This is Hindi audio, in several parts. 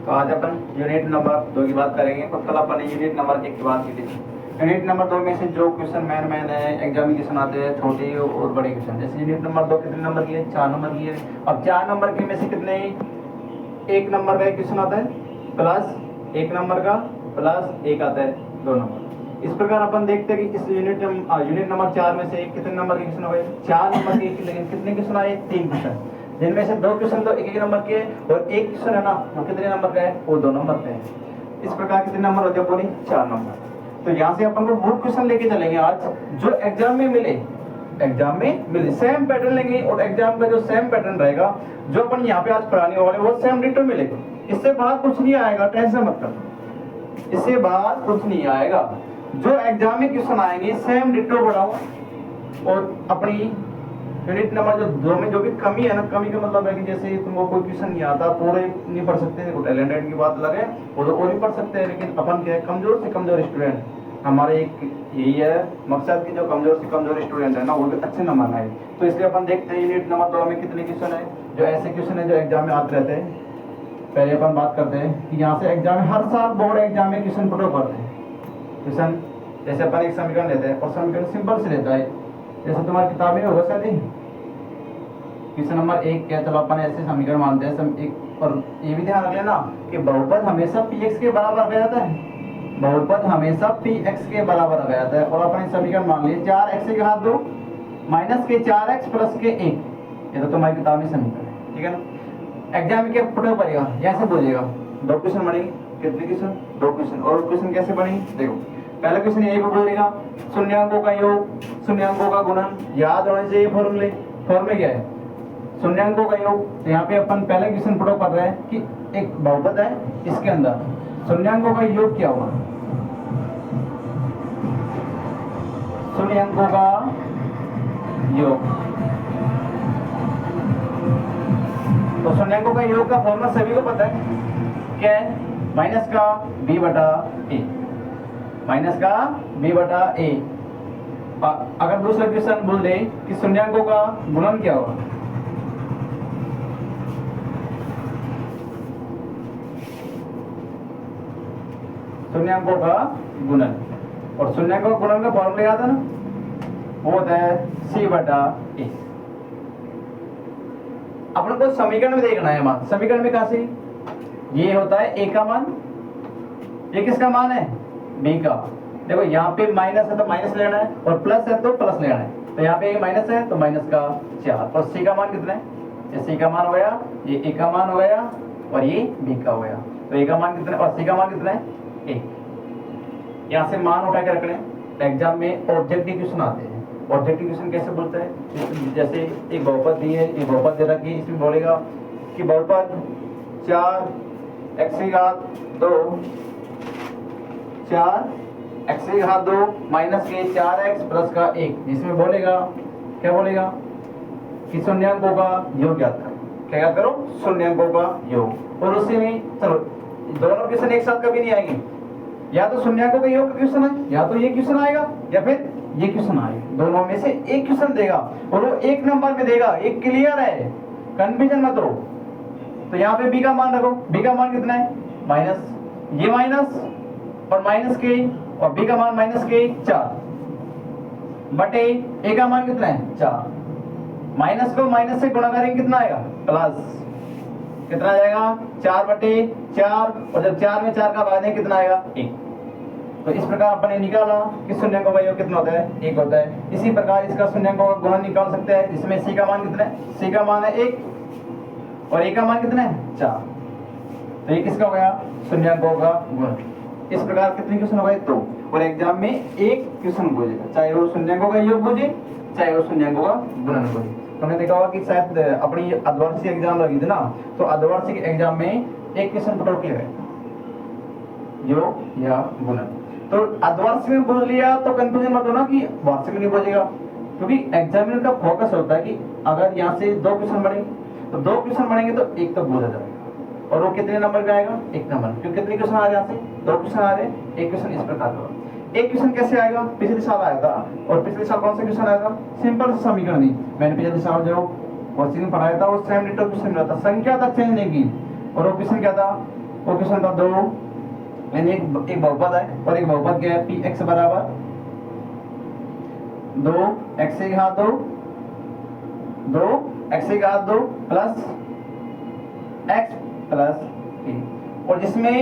तो आज अपन यूनिट नंबर 2 की बात करेंगे। तो कल अपन ने यूनिट नंबर 1 की बात की थी। यूनिट नंबर 2 में से जो क्वेश्चन मैन है एग्जामिनेशन आते हैं, छोटे और बड़े क्वेश्चन। जैसे यूनिट नंबर 2 कितने नंबर की है? 4 नंबर की है। अब 4 नंबर के में से कितने? 1 नंबर का एक क्वेश्चन आता है प्लस 1 नंबर का प्लस 1 आता है 2 नंबर। इस प्रकार अपन देखते हैं कि इस यूनिट नंबर 4 में से कितने नंबर के क्वेश्चन हो गए? 4 नंबर के। लेकिन कितने क्वेश्चन आए? 3 क्वेश्चन, जिनमें से 2 क्वेश्चन तो 1 नंबर के और 1 क्वेश्चन है ना वो कितने नंबर का है? वो 2 नंबर का है। इस प्रकार कितने नंबर होते हैं? पूरी 4 नंबर। तो यहाँ से अपन को वो क्वेश्चन लेके चलेंगे आज जो एग्जाम में मिले, सेम पैटर्न लेंगे और एग्जाम का जो सेम पैटर्न रहेगा जो अपन यहाँ पे आज पढ़ाने वाले वो सेम डिटो मिलेगा। इससे बाहर कुछ नहीं आएगा, टेंशन मत कर, इससे बाहर कुछ नहीं आएगा। जो एग्जाम में क्वेश्चन आएंगे सेम डिटो पढ़ाओ। और अपनी यूनिट नंबर जो 2 में जो भी कमी है ना, कमी का मतलब है कि जैसे तुमको कोई क्वेश्चन नहीं आता, पूरे नहीं पढ़ सकते, देखो टैलेंटेड की बात अलग है, वो तो और भी पढ़ सकते हैं, लेकिन अपन क्या है, कमजोर से कमजोर स्टूडेंट। हमारे एक यही है मकसद कि जो कमजोर से कमजोर स्टूडेंट है ना वो भी अच्छे नंबर आए। तो इसलिए अपन देखते हैं यूनिट नंबर 2 में कितने क्वेश्चन है जो ऐसे क्वेश्चन है जो एग्जाम में आते रहते हैं। पहले अपन बात करते हैं कि यहाँ से एग्जाम में हर साल बोर्ड एग्जाम में क्वेश्चन पुट करते हैं। क्वेश्चन जैसे अपन एक समीकरण लेते हैं और समीकरण सिंपल से लेता है, जैसे तुम्हारी किताब में होगा शायद क्वेश्चन नंबर 1 क्या, चलो अपन ऐसे समीकरण मानते हैं एक। और ये भी ध्यान रख लेना कि बहुपद हमेशा px के बराबर रखा जाता है, बहुपद हमेशा px के बराबर रखा जाता है। और अपन समीकरण मान लिए 4x के घात 2 माइनस के 4x प्लस के 1, ये तो तुम्हारी किताब में समीकरण है, ठीक है ना। एग्जाम में क्या पुट पड़ेगा, ऐसे बोलेगा 2 क्वेश्चन बनेंगे। कितने क्वेश्चन? 2 क्वेश्चन। और क्वेश्चन कैसे बनेंगे? देखो पहला क्वेश्चन यही बोलेगा शून्यांकों का योग, शून्यांकों का गुणन। याद होने चाहिए फॉर्मूले क्या है? शून्यांकों का योग। तो यहाँ पे अपन पहले क्वेश्चन पुट कर रहे हैं कि एक बहुपद है, इसके अंदर शून्यांकों का योग क्या होगा? शून्यांकों का योग। तो शून्यांकों का योग का फॉर्मूला सभी को पता है, क्या है? माइनस का b बटा a, माइनस का b बटा a। अगर दूसरा क्वेश्चन बोल दे कि शून्यांकों का गुणन क्या होगा? शून्यांकों का गुणन। और शून्यांकों का गुणन का फॉर्मूला याद है ना, वो होता है c बटा a। अपन को समीकरण में देखना है मान, समीकरण में कहां से? ये होता है a का मान, ये किसका मान है? b का। देखो यहाँ पे माइनस है तो माइनस लेना है और प्लस है तो प्लस लेना है। तो यहाँ पे माइनस है तो माइनस का 4। और c का मान कितना है? ये c का मान हो गया, ये a का मान हो गया और ये b का हो गया। तो a का मान कितना है और c का मान कितना है? a। यहाँ से मान उठा के रखने। एग्जाम में ऑब्जेक्टिव क्वेश्चन आते हैं। ऑब्जेक्टिव क्वेश्चन कैसे बोलता है? जैसे एक बहुपद दी है, ये बहुपद दे रखी है, इसमें बोलेगा कि बहुपद 4x की घात 2 माइनस के 4x प्लस का 1, जिसमें बोलेगा क्या बोलेगा कि शून्यांकों का योग ज्ञात करो। क्या याद करो? शून्यांकों का योग। और उसी में चलो दोनों क्वेश्चन एक साथ कभी नहीं आएंगे, या तो शून्यांकों का योग का क्वेश्चन है, या तो ये क्वेश्चन आएगा या फिर ये क्वेश्चन आएगा। दोनों में से एक क्वेश्चन देगा और वो 1 नंबर में देगा। एक क्लियर है, कंफ्यूजन मत हो। तो यहाँ पे b का मान रखो, b का मान कितना है? माइनस, ये माइनस और माइनस के, और b का मान माइनस के 4 बटे a का मान कितना है? 4। माइनस को माइनस से गुणा करेंगे कितना आएगा? प्लस। कितना आ जाएगा? 4 बटे 4, और जब 4 में 4 का भाग दें कितना आएगा? 1। तो इस प्रकार अपन ने निकाला कि शून्यांकों का योग कितना होता है? 1 होता है। इसी प्रकार इसका शून्यांकों का गुणन निकाल सकते हैं, जिसमें c का मान कितना है? c का मान है 1 और a का मान कितना है? 4। तो ये किसका हो गया? शून्यांकों का गुणन। इस प्रकार कितने क्वेश्चन हो गए? 2। और एग्जाम में एक क्वेश्चन पूछेगा, चाहे वो शून्यांकों का योग पूछे चाहे वो शून्यांकों का गुणन पूछे। तुमने देखा होगा कि शायद अपनी अर्धवार्षिक एग्जाम लगी थी ना, तो अर्धवार्षिक एग्जाम में एक क्वेश्चन पुट किया है योग या गुणन। तो अर्धवार्षिक में बोल लिया तो कंफ्यूजन मत होना कि वार्षिक नहीं बोलेगा, क्योंकि एग्जामिनर का फोकस होता है कि अगर यहाँ से 2 क्वेश्चन बनेंगे तो 2 क्वेश्चन बनेंगे तो एक तो बोला जाएगा। और वो कितने नंबर का आएगा? 1 नंबर। क्योंकि कितने क्वेश्चन आ रहे हैं? यहाँ से 2 क्वेश्चन आ रहे हैं, एक क्वेश्चन इस प्रकार का। एक क्वेश्चन कैसे आएगा? पिछले साल आया था, और पिछले साल कौन सा क्वेश्चन आया था? सिंपल समीकरण ही मैंने पिछले साल जो क्वेश्चन पढ़ाया था वो सेम डिटो क्वेश्चन मिला था, संख्या तक चेंज नहीं की। और वो क्वेश्चन क्या था वो क्वेश्चन था दो यानी एक बहुपद है और एक बहुपद क्या है, पी एक्स बराबर 2 x की घात 2 x की घात 2 प्लस x प्लस ए, और जिसमें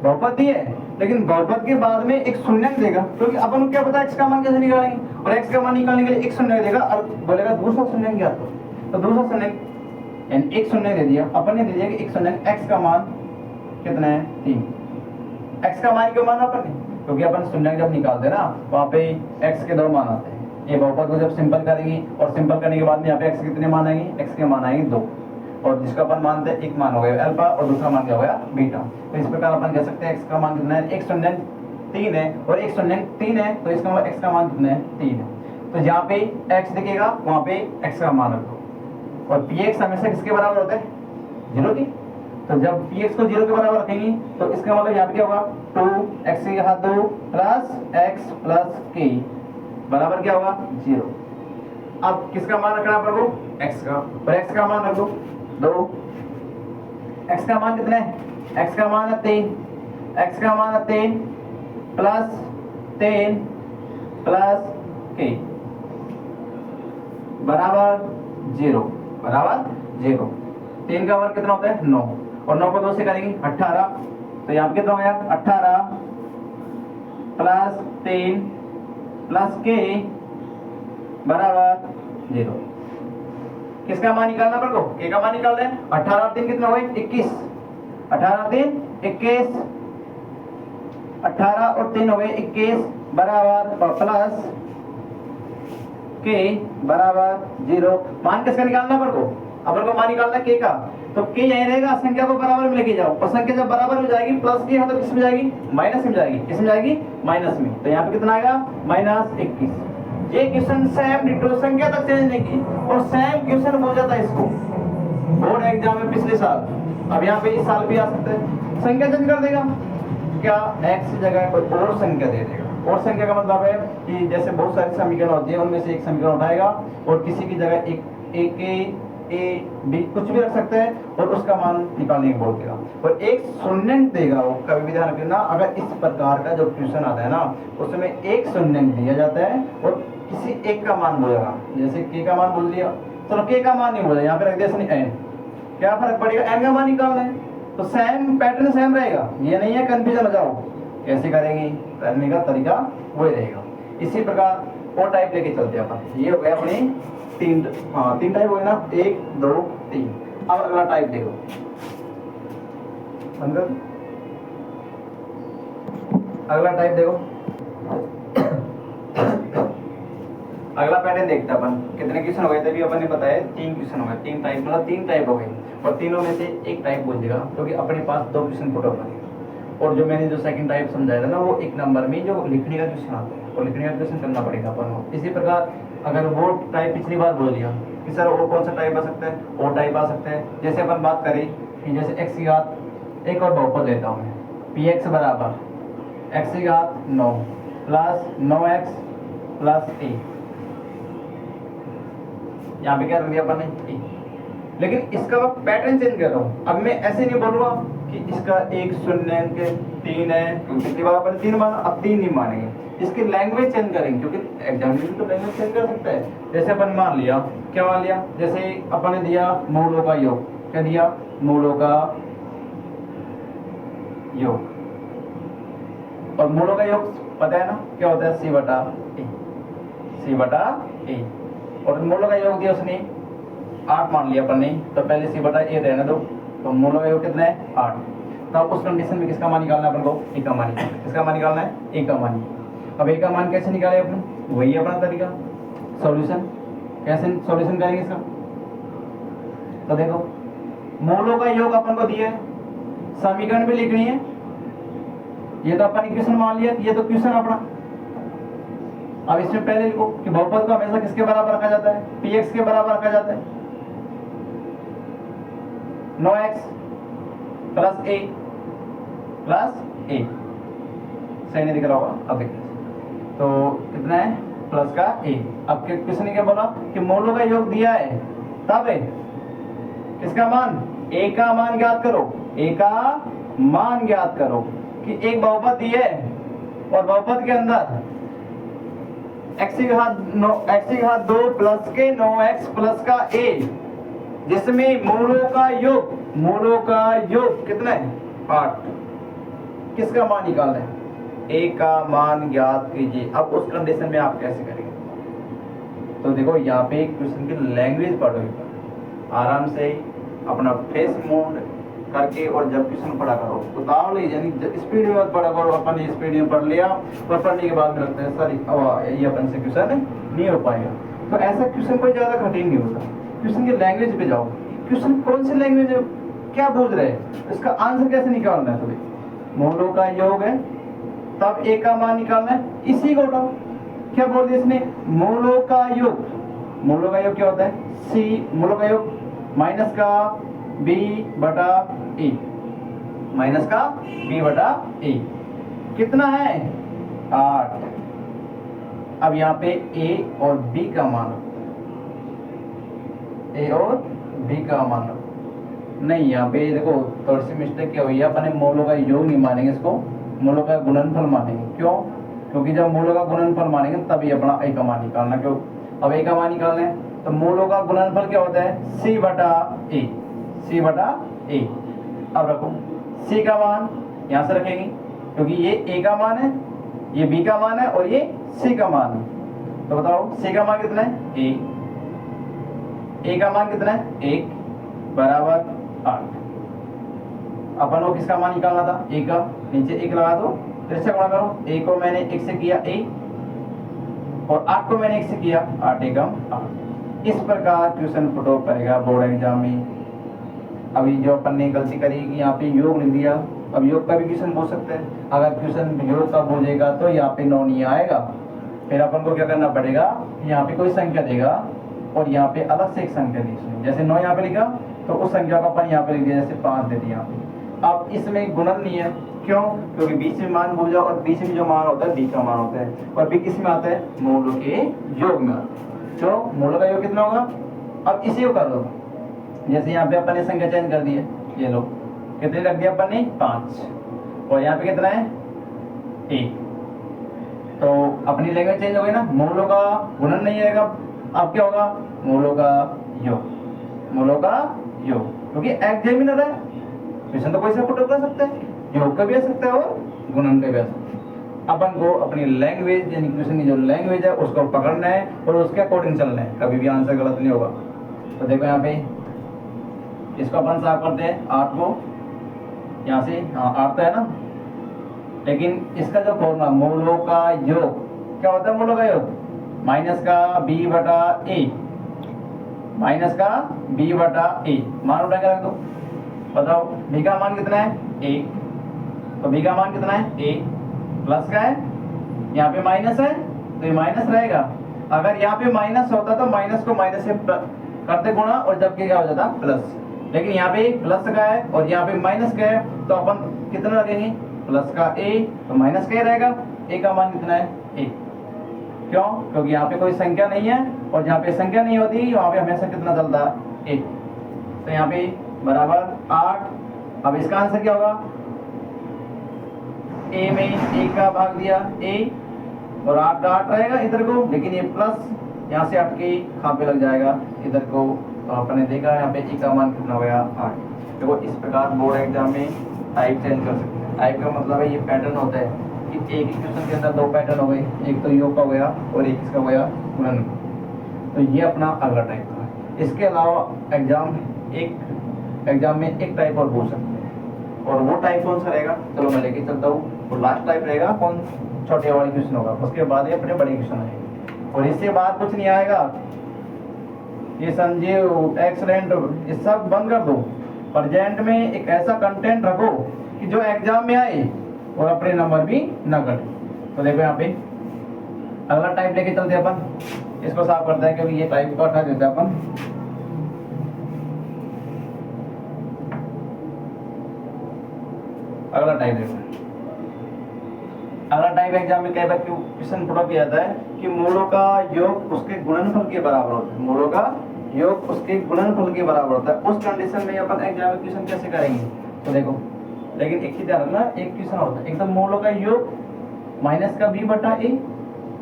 बहुपद दी है लेकिन बहुपद के बाद में एक शून्यक देगा, क्योंकि अपन को क्या पता है x का मान कैसे निकालेंगे, और x का मान निकालने के लिए एक शून्यक देगा और बोलेगा दूसरा शून्यक ज्ञात करो। तो दूसरा शून्यक यानी एक शून्यक दे दिया, अपन ने दे दिया कि एक शून्यक x का मान कितना है 3। x का मान क्यों माना अपन ने, क्योंकि अपन शून्यक जब निकालते हैं ना वहाँ पे x के 2 मान आते हैं। ये बहुपद को जब सिंपल करेंगे और सिंपल करने के बाद में यहाँ पे x कितने मान आएंगे, x के मान आएंगे 2, और जिसका अपन मानते हैं एक मान हो गया अल्फा और दूसरा मान क्या हो गया बीटा। तो इस प्रकार अपन कह सकते हैं x का मान कितना है, एक शून्यक 3 है और एक शून्यक 3 है, तो इसका मतलब x का मान कितना है 3 है। तो जहाँ पे x दिखेगा वहाँ पे x का मान रखो, और px हमेशा किसके बराबर होता है 0 की। तो जब px को 0 के बराबर रखेंगे तो इसका मतलब यहाँ पे क्या होगा 2x की घात 2 प्लस x प्लस k बराबर क्या होगा 0। अब किसका मान रखना है अपन को, x का, और x का मान रखो 2, x का मान कितना है, x का मान है 3, x का मान है 3 प्लस 3 प्लस k बराबर 0, बराबर 0। 3 का वर्ग कितना होता है 9, और 9 को 2 से करेंगे 18, तो यहाँ पे कितना हो गया 18 प्लस 3 प्लस k बराबर 0। किसका मान निकालना अपन को, k का मान निकाल रहे हैं। 18 और 3 कितना हो गए 21, 18 और 3 21, 18 और 3 हो गए 21 बराबर प्लस k बराबर 0। मान किसका निकालना अपन को मान निकालना है k का, तो k यहीं रहेगा, संख्या को बराबर में लेके जाओ, और संख्या जब बराबर में जाएगी प्लस की है तो किस में जाएगी, माइनस में जाएगी, किस में जाएगी माइनस में। तो यहाँ पे कितना आएगा -21। ये क्वेश्चन सेम डिटो संख्या तक चेंज नहीं की, और सेम क्वेश्चन हो जाता है इसको बोर्ड एग्जाम में पिछले साल, अब यहाँ पे इस साल भी आ सकता है। संख्या चेंज कर देगा, क्या x की जगह कोई और संख्या दे देगा। और संख्या का मतलब है कि जैसे बहुत सारी समीकरण होती है उनमें से एक समीकरण उठाएगा और किसी की जगह एक a b कुछ भी रख सकते हैं और उसका मान निकालने को बोल देगा, और एक शून्यक देगा। वो कभी भी ध्यान रखना, अगर इस प्रकार का जो क्वेश्चन आता है ना उसमें एक शून्यक दिया जाता है और किसी एक का मान बोलेगा, जैसे k का मान बोल दिया, चलो k का मान नहीं बोला, यहाँ पे रख दिया n, क्या फर्क पड़ेगा, n का मान निकालना है तो सेम पैटर्न सेम रहेगा, ये नहीं है कंफ्यूजन हो जाओ। कैसे करेंगे, करने का तरीका वही रहेगा। इसी प्रकार और टाइप लेके चलते हैं अपन। ये हो गया अपने तीन टाइप हो गए ना, 1 2 3। अब अगला टाइप देखो, अगला टाइप देखो, अगला पैटर्न देखते अपन। कितने क्वेश्चन हो गए थे, अपन ने बताया 3 क्वेश्चन हो गए, 3 टाइप मतलब 3 टाइप हो गए, और तीनों में से एक टाइप बोल देगा क्योंकि अपने पास 2 क्वेश्चन पुट बनेगा। और जो मैंने जो सेकंड टाइप समझाया था ना वो 1 नंबर में जो लिखने का क्वेश्चन आता है और लिखने का क्वेश्चन करना पड़ेगा अपन को। इसी प्रकार अगर वो टाइप पिछली बार बोल दिया कि सर और कौन सा टाइप आ सकता है, और टाइप आ सकता है। जैसे अपन बात करें कि जैसे x की घात एक और बहुपद लेता हूँ मैं, px बराबर x की घात 9 प्लस 9x प्लस a, यहाँ पे क्या रख दिया अपन ने a, लेकिन इसका मैं पैटर्न चेंज कर रहा हूँ। अब मैं ऐसे नहीं बोलूँगा कि इसका एक शून्यक 3 है, पिछली बार अपन 3 माना, अब 3 नहीं मानेंगे, इसकी लैंग्वेज चेंज करेंगे क्योंकि एग्जामिनेशन तो लैंग्वेज चेंज कर सकता है। जैसे अपन मान लिया, क्या मान लिया, जैसे अपन ने दिया मूलों का योग, क्या दिया, मूलों का योग, और मूलों का योग पता है ना क्या होता है, c बटा a, और मूलों का योग दिया उसने 8 मान लिया अपन ने, तो पहले c बटा a रहने दो, तो मूलों का योग कितना है 8। तो अब उस कंडीशन में किसका मान निकालना है अपन को, a का मान, किसका मान निकालना है, a का मान। अब a का मान कैसे निकाले अपन, वही अपना तरीका, सॉल्यूशन। कैसे सॉल्यूशन करेंगे इसका, तो देखो मूलों का योग अपन को दिया है, समीकरण भी लिखनी है, ये तो अपन इक्वेशन मान लिया, ये तो क्वेश्चन अपना। अब इसमें पहले लिखो कि बहुपद को हमेशा किसके बराबर रखा जाता है, px के बराबर रखा जाता है, 9x प्लस a सही नहीं दिख रहा होगा, अब देखिए तो कितना है प्लस का a। अब क्वेश्चन ने क्या बोला कि मूलों का योग दिया है, तब है इसका मान a का मान ज्ञात करो, a का मान ज्ञात करो कि एक बहुपद दी है और बहुपद के अंदर x की घात 2 प्लस के 9x प्लस का a, जिसमें मूलों का योग कितना है 8, किसका मान निकालना है? a का मान ज्ञात कीजिए। अब उस कंडीशन में आप कैसे करेंगे? तो देखो यहाँ पे क्वेश्चन की लैंग्वेज पढ़ो, आराम से अपना फेस मूड करके और जब क्वेश्चन पढ़ा करो उतावल यानी स्पीड में मत पढ़ा करो। अपन स्पीड में पढ़ लिया और पढ़ने के बाद में लगता है सर ये अपन से क्वेश्चन नहीं हो पाएगा। तो ऐसा क्वेश्चन कोई ज़्यादा कठिन नहीं होता। क्वेश्चन की लैंग्वेज पे जाओ, क्वेश्चन कौन सी लैंग्वेज है, क्या पूछ रहे हैं, इसका आंसर कैसे निकालना है? तो मूलों का योग है, तब a का मान निकालना है, इसी को उठाओ। क्या बोल दिया इसने? मूलों का योग। मूलों का योग क्या होता है? c, मूलों का योग माइनस का b बटा a, माइनस का b बटा a कितना है? 8। अब यहाँ पे a और b का मान, a और b का मान नहीं, यहाँ पे देखो थोड़ी सी मिस्टेक क्या हुई है, अपने मूलों का योग नहीं मानेंगे, इसको मूलों का गुणनफल मानेंगे। क्यों? क्योंकि जब मूलों का गुणनफल मानेंगे तभी अपना a का मान निकालना। क्यों? अब a का मान निकालना है तो मूलों का गुणनफल क्या होता है? c बटा a, c बटा a। अब रखो c का मान यहाँ से रखेंगे क्योंकि ये a का मान है, ये b का मान है और ये c का मान है। तो बताओ c का मान कितना है? a का मान कितना है? 1 बराबर 8। अपन को किसका मान निकालना था? a का, नीचे 1 लगा दो, फिर से गुणा करो। a को मैंने 1 से किया a और 8 को मैंने 1 से किया 8 एकम 8। इस प्रकार क्वेश्चन पुट ऑफ करेगा बोर्ड एग्जाम में। अभी जो अपन ने गलती करी कि यहाँ पे योग लिख दिया, अब योग का भी क्वेश्चन पूछ सकते हैं। अगर क्वेश्चन योग का पूछेगा तो यहाँ पे 9 नहीं आएगा, फिर अपन को क्या करना पड़ेगा? यहाँ पे कोई संख्या देगा और यहाँ पे अलग से एक संख्या दी, जैसे 9 यहाँ पे लिखा तो उस संख्या को अपन यहाँ पे लिख दिया, जैसे 5 दे दिया। अब इसमें गुणन नहीं है, क्यों? क्योंकि बीच में मान भूजा और बीच में जो मान होता है b का मान होता है और b किस में आता है? मूलों के योग में। तो मूलों का योग कितना होगा? अब इसी को कर लो, जैसे यहाँ पे अपन ने संख्या चेंज कर दी है, ये लो कितने रख दिया अपन ने? 5 और यहाँ पे कितना है? 1। तो अपनी लैंग्वेज चेंज हो गई ना, मूलों का गुणन नहीं आएगा, अब क्या होगा? मूलों का योग, मूलों का योग। क्योंकि एग्जामिनर है, क्वेश्चन तो कोई से पुट कर सकते हैं, योग का भी आ सकता है और गुणन का भी आ सकता है। अपन को अपनी लैंग्वेज यानी क्वेश्चन की जो लैंग्वेज है उसको पकड़ना है और उसके अकॉर्डिंग चलना है, कभी भी आंसर गलत नहीं होगा। तो देखो यहाँ पे इसको अपन साफ करते हैं, 8 को यहाँ से, हाँ 8 तो है ना, लेकिन इसका जो फॉर्मूला मूलों का योग क्या होता है? मूलों का योग माइनस का b बटा a, माइनस का b बटा a, मान उठा के रख दो। बताओ b का मान कितना है? 1, तो b का मान कितना है? 1 प्लस का है, यहाँ पे माइनस है तो ये माइनस रहेगा। अगर यहाँ पे माइनस होता तो माइनस को माइनस से करते गुणा और जबकि क्या हो जाता? प्लस। लेकिन यहाँ पे प्लस का है और यहाँ पे माइनस का है तो अपन कितना रखेंगे? प्लस का a तो माइनस का ही रहेगा। a का मान कितना है? 1। क्यों? क्योंकि यहाँ पे कोई संख्या नहीं है और जहाँ पे संख्या नहीं होती वहाँ पे हमेशा कितना चलता है? 1। तो यहाँ पे बराबर 8। अब इसका आंसर क्या होगा? a में 1 का भाग दिया a और 8 का 8 रहेगा इधर को, लेकिन ये प्लस यहाँ से 8 के यहाँ पे लग जाएगा इधर को। तो आपने देखा यहाँ पे a का मान कितना हो गया? 8। देखो इस प्रकार बोर्ड एग्जाम में टाइप चेंज कर सकते हैं। टाइप का मतलब है ये पैटर्न होता है कि एक ही क्वेश्चन के अंदर 2 पैटर्न हो गए, एक तो योग का हो गया और एक इसका हो गया गुणन। तो ये अपना अगला टाइप था। इसके अलावा एग्जाम में एक टाइप और पूछ सकते हैं, और वो टाइप कौन सा रहेगा? चलो मैं लेके चलता हूँ। वो लास्ट टाइप रहेगा कौन? छोटे वाले क्वेश्चन होगा, उसके बाद ये अपने बड़े क्वेश्चन आएंगे और इससे बाद कुछ नहीं आएगा। ये संजीव, एक्सलेंट, ये सब बंद कर दो। प्रेजेंट में एक ऐसा कंटेंट रखो कि जो एग्जाम में आए और अपने नंबर भी ना कटे। तो देखो यहाँ पे अगला टाइप लेके चलते हैं अपन, इसको साफ करते हैं क्योंकि ये टाइप को हटा देते हैं अपन। अगला टाइप देखो, अगला टाइप एग्जाम में कई बार क्वेश्चन पुट किया जाता है कि मूलों का योग उसके गुणनफल के बराबर होता है। मूलों का योग उसके गुणनफल के बराबर होता है। उस कंडीशन में अपन एग्जाम में क्वेश्चन कैसे करेंगे? तो देखो लेकिन एक चीज ध्यान रखना, एक क्वेश्चन होता है एकदम मोलों का योग माइनस का बी बटा ए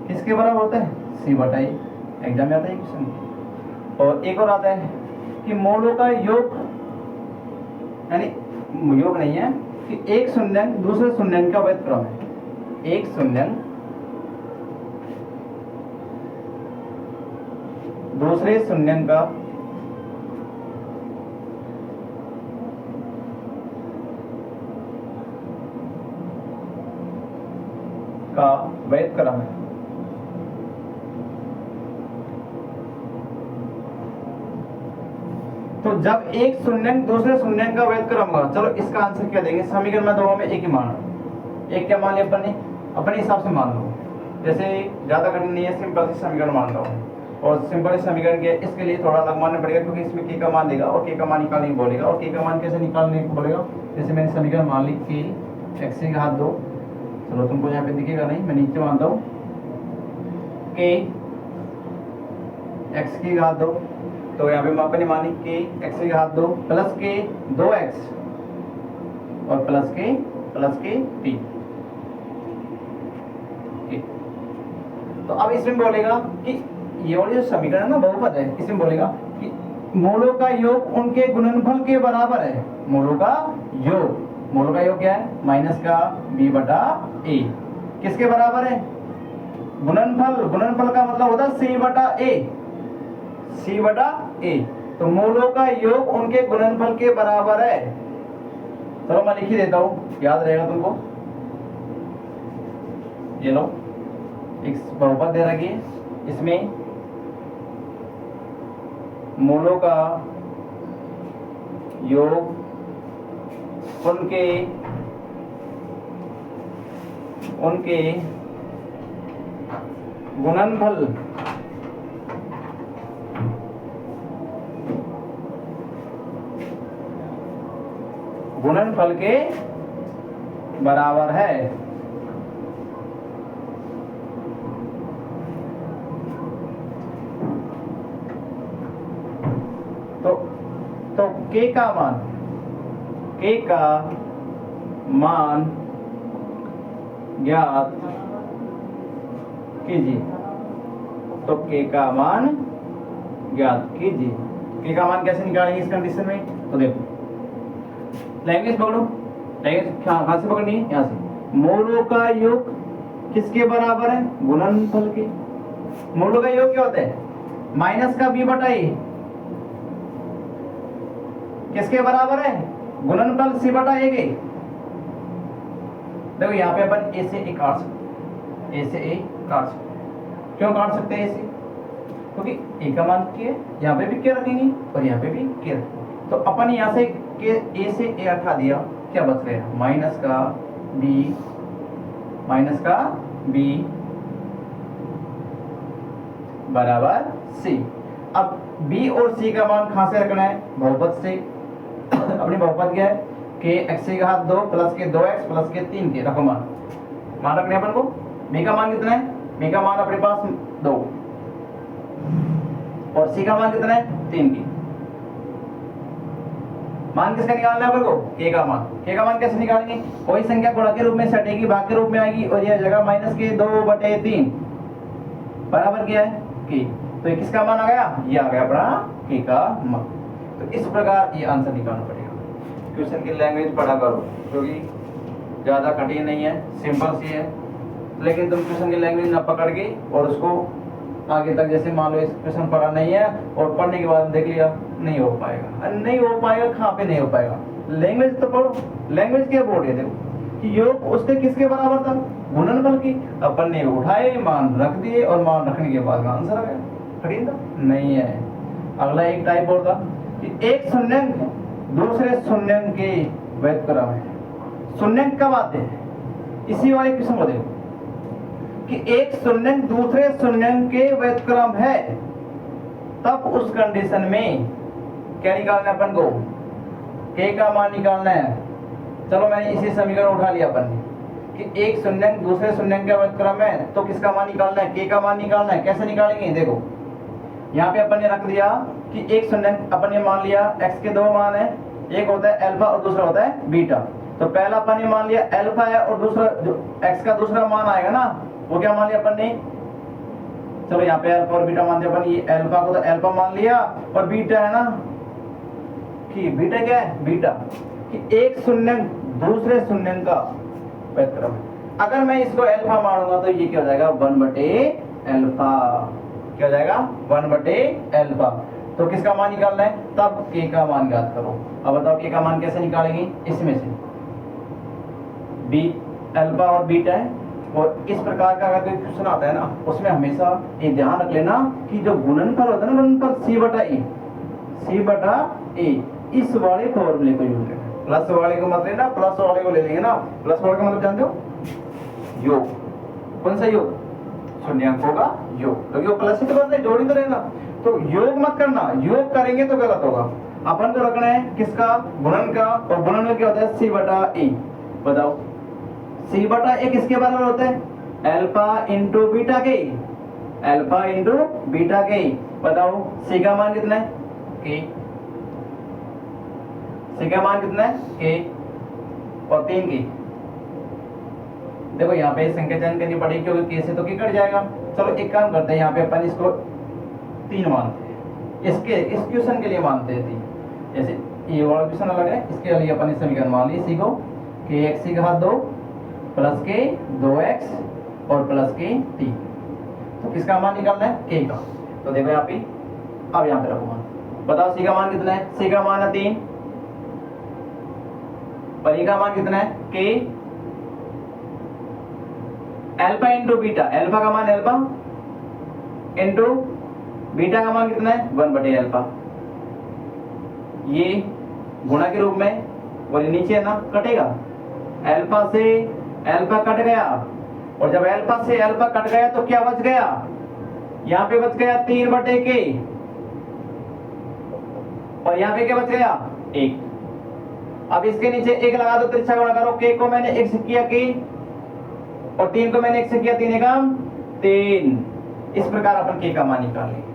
किसके बराबर होता है, सी बटा ए। एग्जाम में आता है क्वेश्चन। और एक और आता है कि मोलों का योग, यानी योग नहीं है कि एक शून्यंक दूसरे शून्यंक का व्युत्क्रम है। एक शून्यंक दूसरे शून्यंक का व्युत्क्रम है। तो जब एक शून्यंक दूसरे शून्यंक का व्युत्क्रम होगा, चलो इसका आंसर क्या देंगे, समीकरण में दोनों में एक ही मान लो। एक क्या मान लिया अपन ने, अपने हिसाब से मान लो, जैसे ज्यादा कठिन नहीं है, सिंपल सी समीकरण मान लो। और सिंपल समीकरण के इसके लिए थोड़ा अलग मानना पड़ेगा, क्योंकि इसमें के का मान देगा और के का मान निकालने को बोलेगा। और के का मान कैसे निकालने को बोलेगा, जैसे मैंने समीकरण मान ली के एक्स की घात 2, चलो तुमको यहाँ पे दिखेगा नहीं, मैं नीचे मानता हूँ के एक्स की घात 2, तो यहाँ पे अपने मानी के एक्स की घात 2 प्लस के 2x और प्लस के t। तो अब इसमें बोलेगा कि ये वाली जो समीकरण है ना बहुपद है, इसमें बोलेगा कि मोलों का योग उनके गुणनफल के बराबर है। मोलों का योग क्या है, माइनस का b बटा a किसके बराबर है, गुणनफल का मतलब होता है c बटा a। तो मोलों का योग उनके गुणनफल के बराबर है। चलो मैं लिख ही देता हूं, याद रहेगा तुमको। ये लो एक बहुपद दे रखी है, इसमें मोलों का योग उनके गुणनफल के बराबर है। तो के का मान ज्ञात कीजिए। तो के का मान ज्ञात कीजिए। के का मान कैसे निकालेंगे इस कंडीशन में, तो देखो लैंग्वेज पकड़ो, लैंग्वेज कहां से पकड़नी है, यहाँ से। मोलों का योग किसके बराबर है, गुणनफल के। मोलों का योग क्या होता है, माइनस का b बटा a किसके बराबर है, गुणनफल c बटा a के। देखो यहाँ पे अपन a से a काट सकते, क्यों काट सकते हैं a से, क्योंकि a का मान k है, यहाँ पे भी k रखेंगे और यहाँ पे भी k रखेंगे। तो अपन यहाँ से a से a हटा दिया, क्या बच गया, माइनस का b बराबर c। अब b और c का मान कहां से रखना है, बहुपद से। अपनी बहुपद क्या है, के एक्स की घात 2 प्लस के 2x प्लस के 3 के रखो मान रखने अपन को। b का मान कितना है, b का मान अपने पास 2 और c का मान कितना है 3 की। मान किसका निकालना है अपन को, k का मान। k का मान कैसे निकालेंगे, कोई संख्या गुणा के रूप में सटेगी, भाग के रूप में आएगी और यह जगह माइनस के 2/3 बराबर क्या है k। तो ये किसका मान आ गया, ये आ गया अपना k का मान। तो इस प्रकार ये आंसर निकालना पड़ेगा। क्वेश्चन की लैंग्वेज पढ़ा करो, क्योंकि ज़्यादा कठिन नहीं है, सिंपल सी है। लेकिन तुम क्वेश्चन की लैंग्वेज ना पकड़ के और उसको आगे तक, जैसे मान लो इस क्वेश्चन पढ़ा नहीं है और पढ़ने के बाद देख लिया, नहीं हो पाएगा। कहाँ पे नहीं हो पाएगा, लैंग्वेज तो पढ़ो। लैंग्वेज क्या बोल रही है, देखो कि योग उसके किसके बराबर था, गुणनफल की। अपन ने उठाए, मान रख दिए और मान रखने के बाद आंसर आ गया। कठिन था नहीं है। अगला एक टाइप और था कि एक शून्यंक दूसरे शून्यंक के व्युत्क्रम है। शून्यंक कब आते हैं, इसी वाले क्वेश्चन को देखो कि एक शून्यंक दूसरे शून्यंक के व्युत्क्रम है, तब उस कंडीशन में क्या निकालना है अपन को, k का मान निकालना है। चलो मैंने इसी समीकरण उठा लिया अपन ने कि एक शून्यंक दूसरे शून्यंक का व्युत्क्रम है, तो किसका मान निकालना है, k का मान निकालना है। कैसे निकालेंगे, देखो यहाँ पे अपन ने रख दिया कि एक शून्यंक अपन ने मान लिया x के 2 मान है, एक होता है अल्फा और दूसरा होता है बीटा। तो पहला अपन ने मान लिया अल्फा है और दूसरा जो x का दूसरा मान आएगा ना वो क्या मान लिया अपन ने, चलो यहाँ पे अल्फा और बीटा मान दिया अपन, ये अल्फा को तो अल्फा मान लिया और बीटा है ना कि बीटा क्या है, बीटा कि एक शून्य दूसरे शून्य का व्युत्क्रम। अगर मैं इसको अल्फा मानूंगा तो ये क्या हो जाएगा 1/अल्फा, क्या हो जाएगा 1/अल्फा। तो किसका मान निकालना है, तब k का मान ज्ञात करो। अब बताओ k का मान कैसे निकालेंगे, इसमें से बी अल्फा और बीटा है, और इस प्रकार का अगर कोई क्वेश्चन आता है ना उसमें हमेशा ये ध्यान रख लेना कि जो गुणनफल होता है ना गुणनफल c/a इस वाले फॉर्मूले को यूज करना। प्लस वाले को मत लेना, प्लस वाले को ले लेंगे ना, प्लस वाले का मतलब जानते हो योग, कौन सा योग, शून्यंकों का योग। तो योग प्लस ही तो करते हैं, जोड़ी तो रहना, तो योग मत करना, योग करेंगे तो गलत होगा। अपन को रखना है किसका, गुणन का, और गुणन में क्या होता है c/a। बताओ c/a किसके बराबर होता है, अल्फा इंटू बीटा के, अल्फा इंटू बीटा के। बताओ c का मान कितना है k, c का मान कितना है k और 3 की। देखो यहाँ पे संख्या चयन करनी पड़ेगी क्योंकि k से तो k कट जाएगा। चलो एक काम करते हैं, यहाँ पे अपन इसको 3 मानते हैं, इसके इस क्वेश्चन के लिए मानते हैं 3। जैसे ये वाला क्वेश्चन अलग है, इसके लिए अपन इस समीकरण मान लिए c को kx की घात 2 प्लस k 2x और प्लस k 3। तो किसका मान निकालना है, k का। तो देखो यहाँ पे, अब यहाँ पे रखो मान, बताओ c का मान कितना है, c का मान है 3 और e का मान कितना है k। Alpha into beta, alpha का मान अल्फा इंटू बीटा का मान कितना है 1/अल्फा। ये गुणा के रूप में, और ये नीचे है ना कटेगा, अल्फा से अल्फा कट गया, और जब अल्फा से अल्फा कट गया तो क्या बच गया, यहाँ पे बच गया 3/k, और यहाँ पे क्या बच गया 1। अब इसके नीचे 1 लगा दो, तिरछा गुणा करो, k को मैंने 1 से किया k और 3 को मैंने 1 से किया, 3 एकम 3। इस प्रकार अपन k का मान निकाल लेंगे।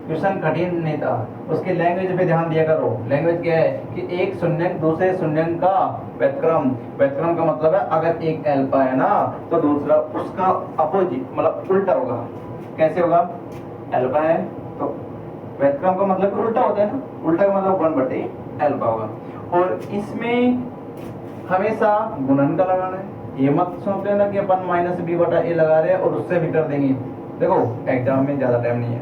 क्वेश्चन कठिन नहीं था, उसके लैंग्वेज पे ध्यान दिया करो। लैंग्वेज क्या है कि एक शून्य दूसरे शून्य का व्युत्क्रम, व्युत्क्रम का मतलब है अगर एक अल्फा है ना तो दूसरा उसका अपोजिट मतलब उल्टा होगा। कैसे होगा, अल्फा है तो व्युत्क्रम का मतलब उल्टा होता है ना, उल्टा का मतलब 1/अल्फा होगा। और इसमें हमेशा गुणन का लगाना है, ये मत सोच लेना कि अपन -b/a लगा रहे हैं और उससे भी कर देंगे। देखो एग्जाम में ज्यादा टाइम नहीं है,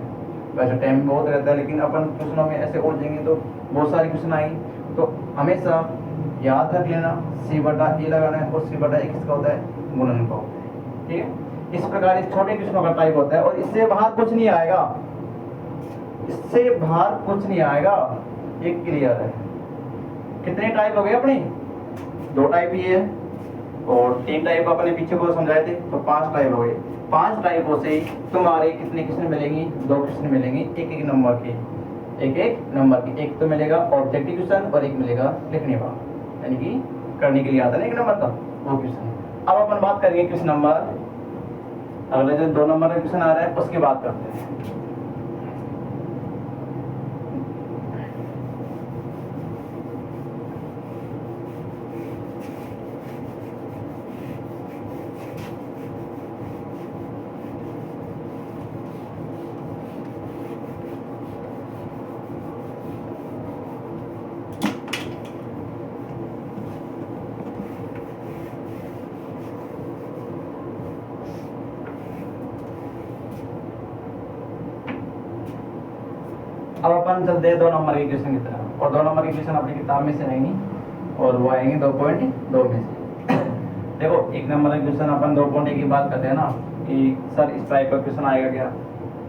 वैसे टाइम बहुत रहता है, लेकिन अपन क्वेश्चनों में ऐसे उलझेंगे तो बहुत सारे क्वेश्चन आएंगे। तो हमेशा याद रख लेना c/a लगाना है, और c/a किसका होता है, गुणन का होता है। ठीक है, इस प्रकार इस छोटे क्वेश्चनों का टाइप होता है, और इससे बाहर कुछ नहीं आएगा, इससे बाहर कुछ नहीं आएगा। एक क्लियर है। कितने टाइप हो गए अपने, 2 टाइप ये है और 3 टाइप अपने पीछे को समझाए थे, तो 5 टाइप हो गए। 5 टाइपों से तुम्हारे कितने क्वेश्चन मिलेंगे, 2 क्वेश्चन मिलेंगे, एक नंबर के, एक नंबर के। एक तो मिलेगा ऑब्जेक्टिव क्वेश्चन और एक मिलेगा लिखने वाला, यानी कि करने के लिए आता है 1 नंबर का वो क्वेश्चन। अब अपन बात करेंगे क्वेश्चन नंबर, अगले जो 2 नंबर का क्वेश्चन आ रहा है उसकी बात करते हैं। अब अपन चलते हैं 2 नंबर के क्वेश्चन की तरफ, और 2 नंबर के क्वेश्चन अपनी किताब में से रहेंगे और वो आएंगे 2.2 में से। देखो 1 नंबर का क्वेश्चन अपन 2.1 की बात करते हैं ना कि सर इस टाइप का क्वेश्चन आएगा क्या,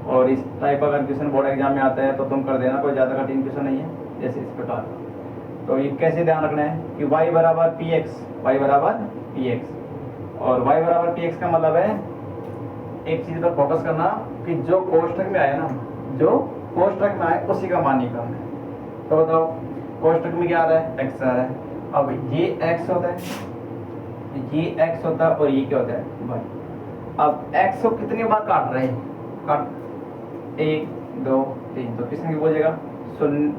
और इस टाइप का अगर क्वेश्चन बोर्ड एग्जाम में आता है तो तुम कर देना, कोई ज़्यादा कठिन क्वेश्चन नहीं है। जैसे इस प्रकार, तो ये कैसे ध्यान रखना है कि y बराबर px, y बराबर px, और y बराबर px का मतलब है एक चीज़ पर फोकस करना कि जो कोष्ठक में आया ना, जो कोष्ठक में आए उसी का मान निकालना है। तो बताओ कोष्ठक में क्या आ रहा है, x आ रहा है। अब ये x होता है, ये x होता है, और ये क्या होता है y। अब x को कितनी बार काट रहे हैं, काट 1 2 3, तो किसने बोलेगा 0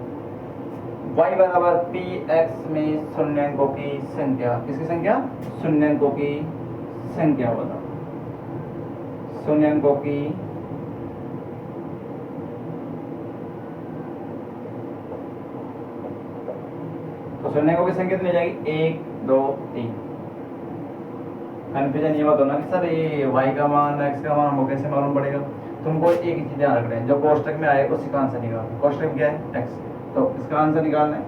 y बराबर पी एक्स में शून्यांकों की संख्या, किसकी संख्या? शून्यांकों की संख्या बताओ, शून्यांकों की तो शून्यांकों की संख्या कितनी जाएगी? 1 2 3। कन्फ्यूजन ये मत होना कि सर ये y का मान x का मान हमको कैसे मालूम पड़ेगा। तुमको एक ही चीज ध्यान रखना है, जो कोष्टक में आए उसी का आंसर निकालना। कोष्टक क्या है? x, तो इसका आंसर निकालना है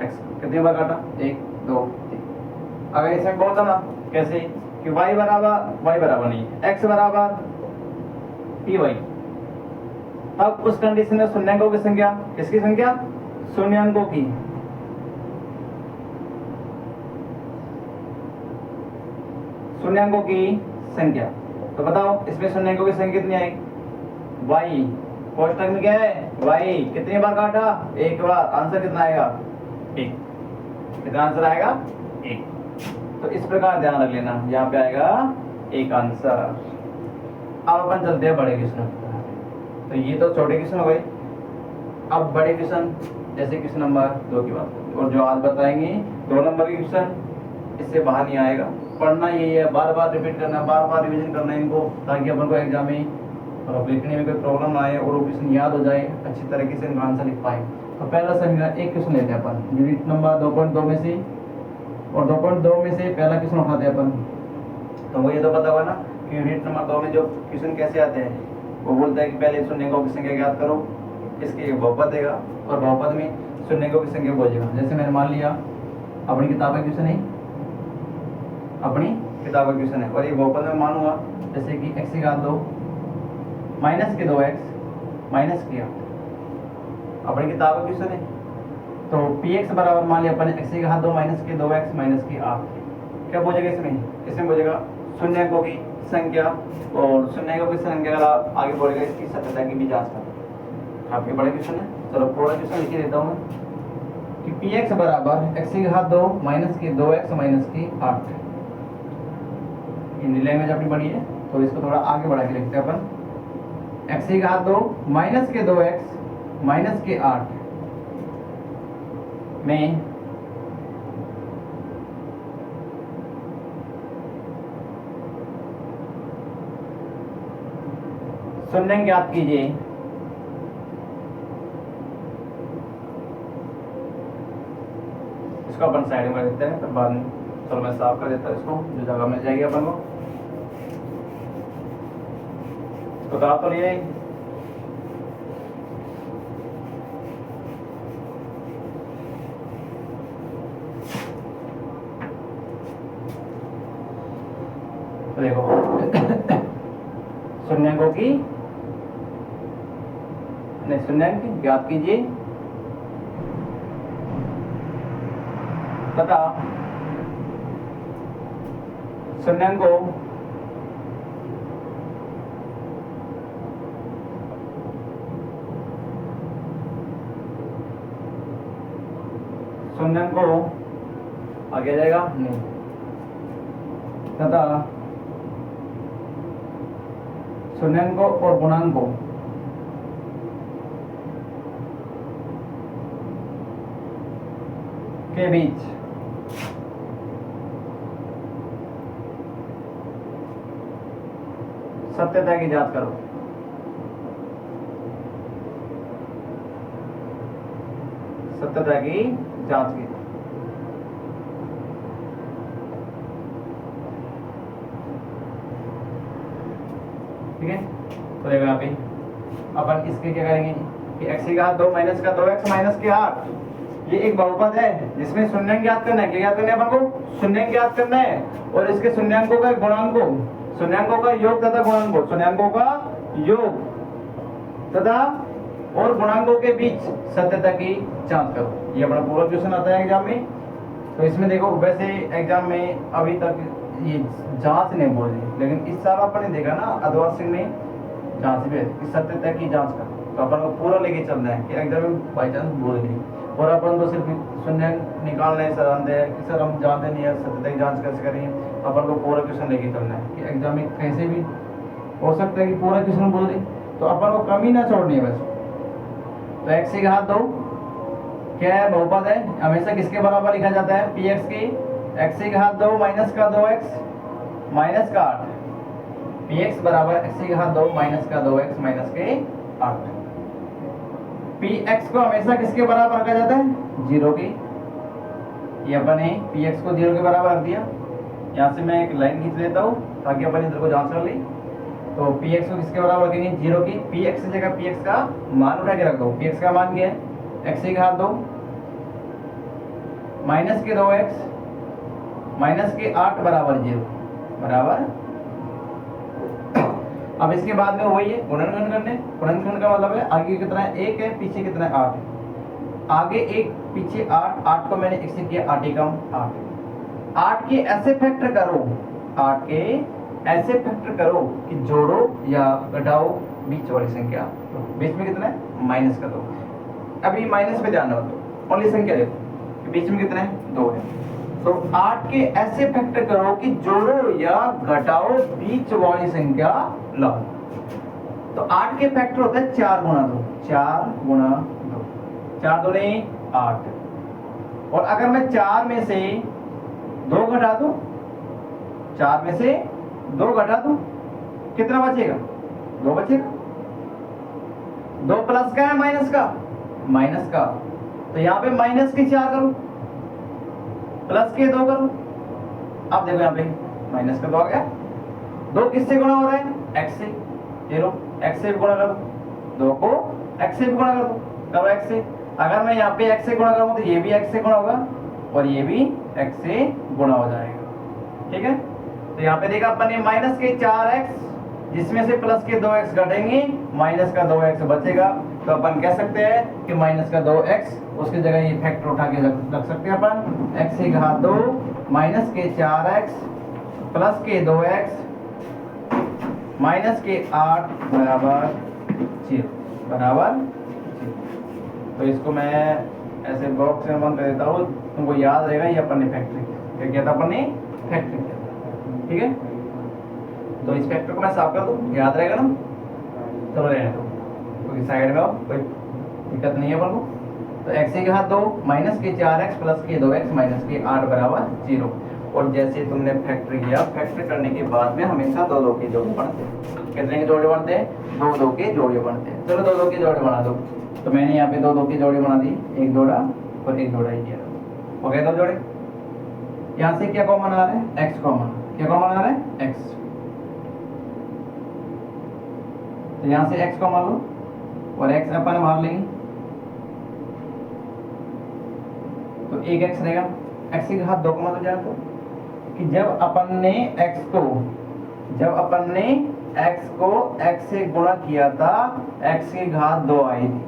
x। कितनी बार काटा? 1 2 3। अगर इसमें बोलता ना कैसे कि y बराबर नहीं, x बराबर py, तब उस कंडीशन में शून्यांकों की संख्या, किसकी संख्या? शून्यांकों की, शून्यांकों की संख्या। तो बताओ इसमें शून्यांकों की संख्या कितनी आएगी? y, कोष्टक में क्या है? y, कितनी बार काटा? 1 बार। आंसर कितना आएगा? 1। कितना आंसर आएगा? 1। तो इस प्रकार ध्यान रख लेना, यहाँ पे आएगा 1 आंसर। अब अपन चलते हैं बड़े क्वेश्चन। तो ये तो छोटे क्वेश्चन हो गए। अब बड़े क्वेश्चन, जैसे क्वेश्चन नंबर 2 की बात करें, और जो आज बताएंगे 2 नंबर के क्वेश्चन, इससे बाहर नहीं आएगा। पढ़ना यही है, बार बार रिपीट करना, बार बार रिवीजन करना इनको, ताकि अपन को एग्जाम में और लिखने में कोई प्रॉब्लम ना आए और वो क्वेश्चन याद हो जाए, अच्छी तरीके से इनका आंसर लिख पाए। तो पहला समीकरण एक क्वेश्चन लेते हैं अपन यूनिट नंबर 2.2 में से, और 2.2 में से पहला क्वेश्चन उठाते हैं अपन। तो वो ये तो पता हुआ ना कि यूनिट नंबर 2 में जो क्वेश्चन कैसे आते हैं, वो बोलता है कि पहले शून्यांकों की संख्या ज्ञात करो, इसके एक बहुपद देगा और बहुपद में शून्यांकों की संख्या बोलेगा। जैसे मैंने मान लिया अपनी किताब का क्वेश्चन है, अपनी किताब का क्वेश्चन है, और ये बहुपद में मान हुआ जैसे कि x की घात 2 माइनस के 2x माइनस के 8, अपनी किताब का क्वेश्चन है। तो px बराबर मान लिया अपन x की घात 2 माइनस के 2x माइनस के 8। क्या बोलेगा इसमें? इसमें बोलेगा शून्यांकों की संख्या, और शून्यांकों की संख्या का आगे बोलेगा इसकी सत्यता की भी जांच कर। आपके बड़े क्वेश्चन है, चलो पूरा क्वेश्चन लिख देता हूँ कि px बराबर x की घात 2 माइनस के 2x माइनस के 8। हिंदी लैंग्वेज अपनी बड़ी है तो इसको थोड़ा आगे बढ़ा के लिखते हैं अपन। x की घात 2 माइनस के 2x माइनस के 8 में शून्यांक ज्ञात कीजिए। इसको अपन साइड में देते हैं, फिर बाद में चलो मैं साफ कर देता हूँ इसको, जो जगह मिल जाएगी अपन को। बता तो लिए तो देखो शून्यांकों की शून्यांक ज्ञात कीजिए तथा शून्यांकों आगे जाएगा नहीं, तथा शून्यांकों और गुणांकों के बीच सत्यता की जांच करो। सत्यता की जांच की। ठीक है, तो देखो यहाँ पे अपन इसके क्या करेंगे कि x की घात 2 माइनस का 2x माइनस के 8, ये एक बहुपद है जिसमें शून्यांक ज्ञात करना है। क्या ज्ञात करना है अपन को? शून्यांक ज्ञात करना है, और इसके शून्यांकों का गुणांकों, शून्यांकों का योग तथा गुणांकों, शून्यांकों का योग तथा और गुणांकों के बीच सत्यता की जांच करो। ये अपना पूरा क्वेश्चन आता है एग्जाम में। तो इसमें देखो वैसे एग्जाम में अभी तक ये जांच नहीं बोली, लेकिन इस साल अपन ने देखा ना अद्वैत सिंह ने जांच भी इस सत्यता की जांच कर, तो अपन को पूरा लेके चलना है कि एग्जाम में बाई चांस बोल दी और अपन को सिर्फ शून्य निकालना है, सर है कि सर हम जानते नहीं है सत्यता की जांच कैसे करेंगे। अपन को पूरा क्वेश्चन लेके चलना है कि एग्जाम में कैसे भी हो सकता है कि पूरा क्वेश्चन बोल दे, तो अपन को कमी ना छोड़नी है बस। तो x की घात 2 क्या है, बहुपद है, हमेशा किसके बराबर लिखा जाता है, पी एक्स की एक्स की घात 2 माइनस का 2x माइनस का 8, पी एक्स बराबर एक्स की घात 2 माइनस का 2x माइनस के 8। पी एक्स को हमेशा किसके बराबर रखा जाता है, 0 की। ये अपन ने पी एक्स को 0 के बराबर रख दिया। यहाँ से मैं एक लाइन खींच लेता हूँ ताकि अपन इधर को जांच कर ली। तो पी एक्स को किसके बराबर रखेंगे, 0 की। पी एक्स की जगह पी एक्स का मान उठा के रख दो। पी एक्स का मान क्या है, एक्स की घात 2 माइनस के 2x माइनस के 8 बराबर 0 बराबर। अब इसके बाद में वही है गुणनखंड करने। गुणनखंड का मतलब है आगे कितना है, 1 है, पीछे कितना है, 8 है। आगे 1 पीछे 8, 8 को मैंने 1 से किया, 8 एकम 8। 8 के ऐसे फैक्टर करो, 8 के ऐसे फैक्टर करो कि जोड़ो या घटाओ बीच वाली संख्या। तो बीच में कितना है, माइनस का 2। अभी माइनस पे ध्यान दो, ओनली संख्या देखो कि बीच में कितना है, 2 है। तो 8 के ऐसे फैक्टर करो कि जोड़ो या घटाओ बीच वाली संख्या लाओ। तो 8 के फैक्टर होता है 4 गुणा 2, 4 गुणा 2, 4 दूनी 8। और अगर मैं 4 में से 2 घटा दूं, 4 में से 2 घटा दूं, कितना बचेगा, 2 बचेगा। 2 प्लस का है माइनस का, माइनस का। तो यहाँ पे माइनस के 4 करो, प्लस के 2 करो। अब देखो यहाँ पे माइनस का 2 आ गया। 2 किससे गुणा हो रहा है, x से। ये लो x से भी गुणा कर दो, 2 को x से भी गुणा कर दो, करो x से। अगर मैं यहाँ पे x से गुणा करूँ तो ये भी x से गुणा होगा और ये भी x से गुणा हो जाएगा। ठीक है, तो यहाँ पे देखा अपन ने माइनस के 4x जिसमें से प्लस के 2x घटेंगे, माइनस का 2x बचेगा। तो अपन कह सकते हैं कि माइनस का 2x, उसकी जगह ये फैक्टर उठा के रख सकते हैं अपन, x की घात 2 माइनस के 4x प्लस के 2x माइनस के 8 बराबर 0 बराबर 0। तो इसको मैं ऐसे बॉक्स में बंद कर देता हूँ, तुमको याद रहेगा ये अपन ने फैक्टर क्या किया था, अपन ने फैक्टर किया था। ठीक है, तो इस फैक्टर को मैं साफ कर दूं, याद रहेगा ना। चलो रहने दो, क्योंकि साइड में हो, कोई दिक्कत नहीं है अपन को। तो x की घात 2 माइनस के 4x प्लस के 2x माइनस के 8 बराबर 0। और जैसे तुमने फैक्टर किया, फैक्टर करने के बाद में हमेशा 2 के जोड़े बनते हैं। कितने के जोड़े बनते हैं, 2 के जोड़े बनते हैं। चलो 2 के जोड़े बना दो। तो मैंने यहाँ पे 2 के जोड़े बना दी, एक जोड़ा और एक जोड़ा ही किया। हो गए 2 जोड़े। यहाँ से क्या कॉमन आ रहा है, x कॉमन। क्या कॉमन आ रहा है, x। तो यहाँ से x कॉमन लो और x अपन बाहर लेंगे, तो एक x रहेगा। x की घात 2 का मतलब जाए तो कि जब अपन ने x को x से गुणा किया था, x की घात 2 आई थी।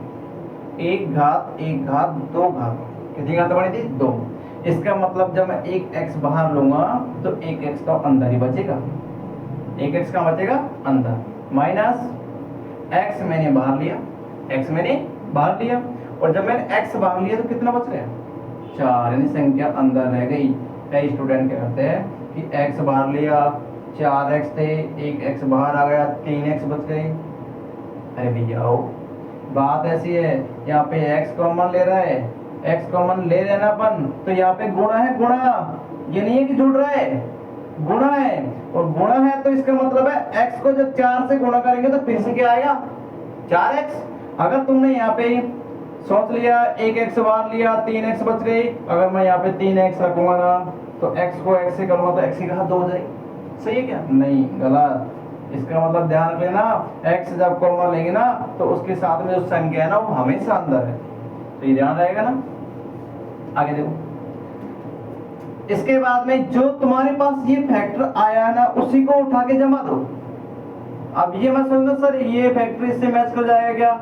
एक घात 2 घात, कितनी घात बनी थी, 2। इसका मतलब जब मैं एक x बाहर लूंगा तो एक x तो अंदर ही बचेगा, एक x का बचेगा अंदर, माइनस x मैंने बाहर लिया, और जब मैंने x बाहर लिया तो कितना बच गया, 4, यानी संख्या अंदर रह गई। कई स्टूडेंट क्या करते हैं कि x बाहर लिया, 4x थे, एक x बाहर आ गया, 3x बच गई। अरे भैया बात ऐसी है, यहाँ पे x कॉमन ले रहा है, x कॉमन ले लेना अपन, तो यहाँ पे गुणा है, गुणा, ये नहीं है कि जुड़ रहा है, गुणा है। और गुणा है तो इसका मतलब है x को जब 4 से गुणा करेंगे तो फिर से क्या आएगा, 4x। अगर तुमने यहाँ पे सोच लिया, एक x बाहर लिया, 3x बच गई, अगर मैं यहाँ पे 3x रखूंगा ना तो x को x से करूंगा तो x की घात 2 हो जाएगी। सही है क्या, नहीं, गलत। इसका मतलब ध्यान रख लेना, x जब कॉमन लेंगे ना तो उसके साथ में जो संख्या है ना वो हमेशा अंदर है, तो ये ध्यान रहेगा ना। आगे देखो, इसके बाद में जो तुम्हारे पास ये फैक्टर आया है ना उसी को उठा के जमा दो। अब ये मत समझो सर ये फैक्टर इससे मैच कर जाएगा क्या,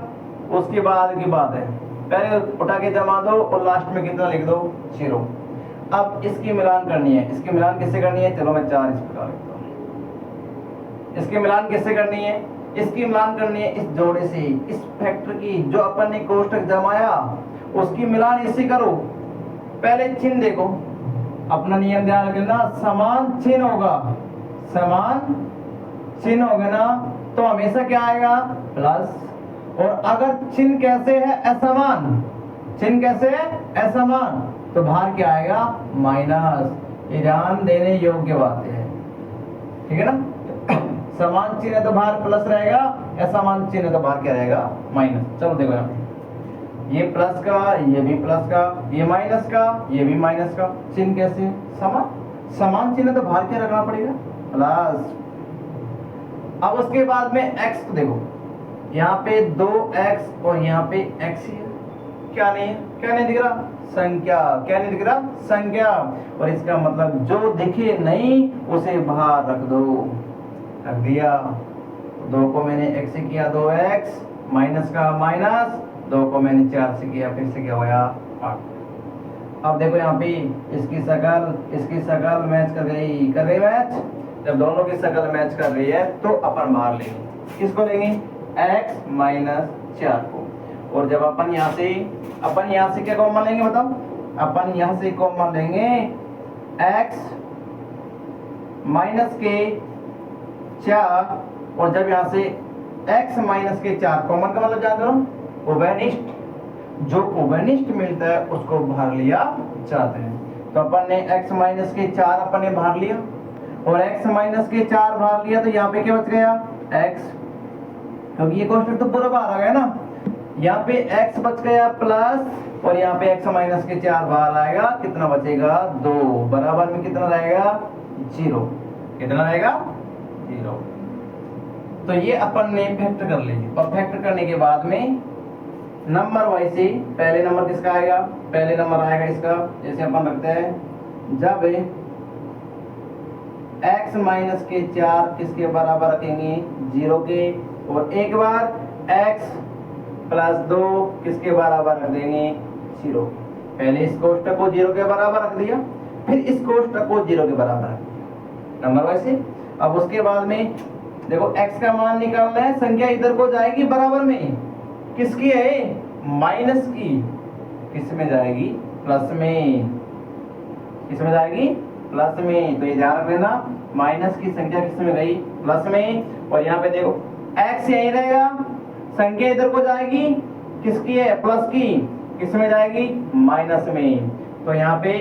उसके बाद की बात है, पहले उठा के जमा दो और लास्ट में कितना लिख दो, 0। अब इसकी मिलान करनी है, इसकी मिलान किससे करनी है, चलो मैं 4 इस प्रकार लिखता हूँ। इसकी मिलान किससे करनी है, इसकी मिलान करनी है इस जोड़े से, इस फैक्टर की जो अपन ने कोष्टक जमाया उसकी मिलान इससे करो। पहले चिन्ह देखो, अपना नियम ध्यान रखना, समान चिन्ह होगा, समान चिन्ह होगा ना तो हमेशा क्या आएगा, प्लस। और अगर चिन्ह कैसे है असमान, चिन्ह कैसे है, असमान, तो बाहर क्या आएगा, माइनस। ये ध्यान देने योग्य बात है, ठीक है ना। समान चिन्ह है तो बाहर प्लस रहेगा, असमान चिन्ह है तो बाहर क्या रहेगा, माइनस। चलो देखो यहाँ पे ये प्लस का, ये भी प्लस का, ये माइनस का, ये भी माइनस का, चिन्ह कैसे है, समान। समान चिन्ह तो बाहर क्या रखना पड़ेगा, प्लस। अब उसके बाद में x को देखो, यहाँ पे 2x और यहाँ पे x ही है, क्या नहीं है, क्या नहीं दिख रहा, संख्या। क्या नहीं दिख रहा, संख्या। और इसका मतलब जो दिखे नहीं उसे बाहर रख दो, रख दिया। 2 को मैंने x से किया 2x, माइनस का माइनस, 2 को मैंने 4 से किया, फिर से क्या होया 8। अब देखो यहाँ पे इसकी शकल मैच कर गई मैच। जब दोनों की शकल मैच कर रही है तो अपन बाहर लेंगे, किसको लेंगे, x माइनस 4 को। और जब अपन यहाँ से क्या कॉमन लेंगे बताओ, अपन यहाँ से कॉमन लेंगे x माइनस के 4, और जब यहाँ से x माइनस के 4 कॉमन का मतलब जान दो, उभयनिष्ठ। जो उभयनिष्ठ मिलता है उसको बाहर लिया जाते हैं। तो अपन ने x माइनस के 4 अपन ने बाहर लिया, और x माइनस के 4 बाहर लिया, तो यहाँ पे क्या बच गया, x, क्योंकि ये कोष्ठक तो पूरा बाहर आ गया ना। यहाँ पे x बच गया प्लस, और यहाँ पे x माइनस के 4 बाहर आएगा, कितना बचेगा 2, बराबर में कितना रहेगा 0, कितना रहेगा 0। तो ये अपन ने फैक्टर कर लिया, और फैक्टर करने के बाद में नंबर वाइज से पहले नंबर किसका आएगा, पहले नंबर आएगा इसका। जैसे अपन रखते हैं, जब x माइनस के 4 किसके बराबर रखेंगे 0 के, और एक बार x प्लस 2 किसके बराबर रख देंगे 0। पहले इस कोष्ठक को 0 के बराबर रख दिया, फिर इस कोष्ठक को 0 के बराबर रख दिया, नंबर वाइज से। अब उसके बाद में देखो x का मान निकालना है, संख्या इधर को जाएगी बराबर में, किसकी है, माइनस की, किस में जाएगी, प्लस में, किस में जाएगी, प्लस में। तो ये ध्यान रख लेना, माइनस की संख्या किस में गई, प्लस में। और यहाँ पे देखो x यही रहेगा, संख्या इधर को जाएगी, किसकी है, प्लस की, किस में जाएगी, माइनस में। तो यहाँ पे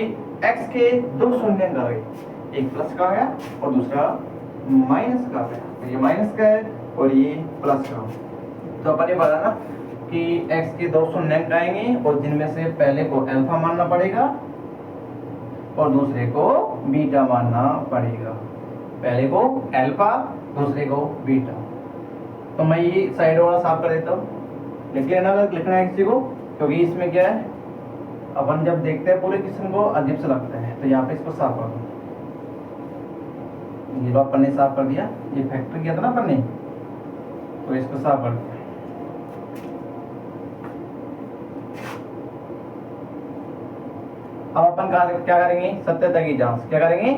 x के 2 शून्य का गए, एक प्लस का गया और दूसरा माइनस का गया। तो ये माइनस का है और ये प्लस का। तो अपन ये पता ना कि x के 2 शून्य आएंगे, और जिनमें से पहले को अल्फा मानना पड़ेगा और दूसरे को बीटा मानना पड़ेगा। पहले को अल्फा, दूसरे को बीटा। तो मैं ये साइड वाला साफ कर देता हूँ, लिख लेना अगर लिखना है किसी को, क्योंकि इसमें क्या है, अपन जब देखते हैं पूरे क्वेश्चन को अजीब से लगता है। तो यहाँ पे इसको साफ कर दो, ये तो अपन ने साफ कर दिया, ये फैक्टर किया था ना अपन ने, तो इसको साफ कर दिया। अब अपन क्या करेंगे, सत्यता की जांच। क्या करेंगे,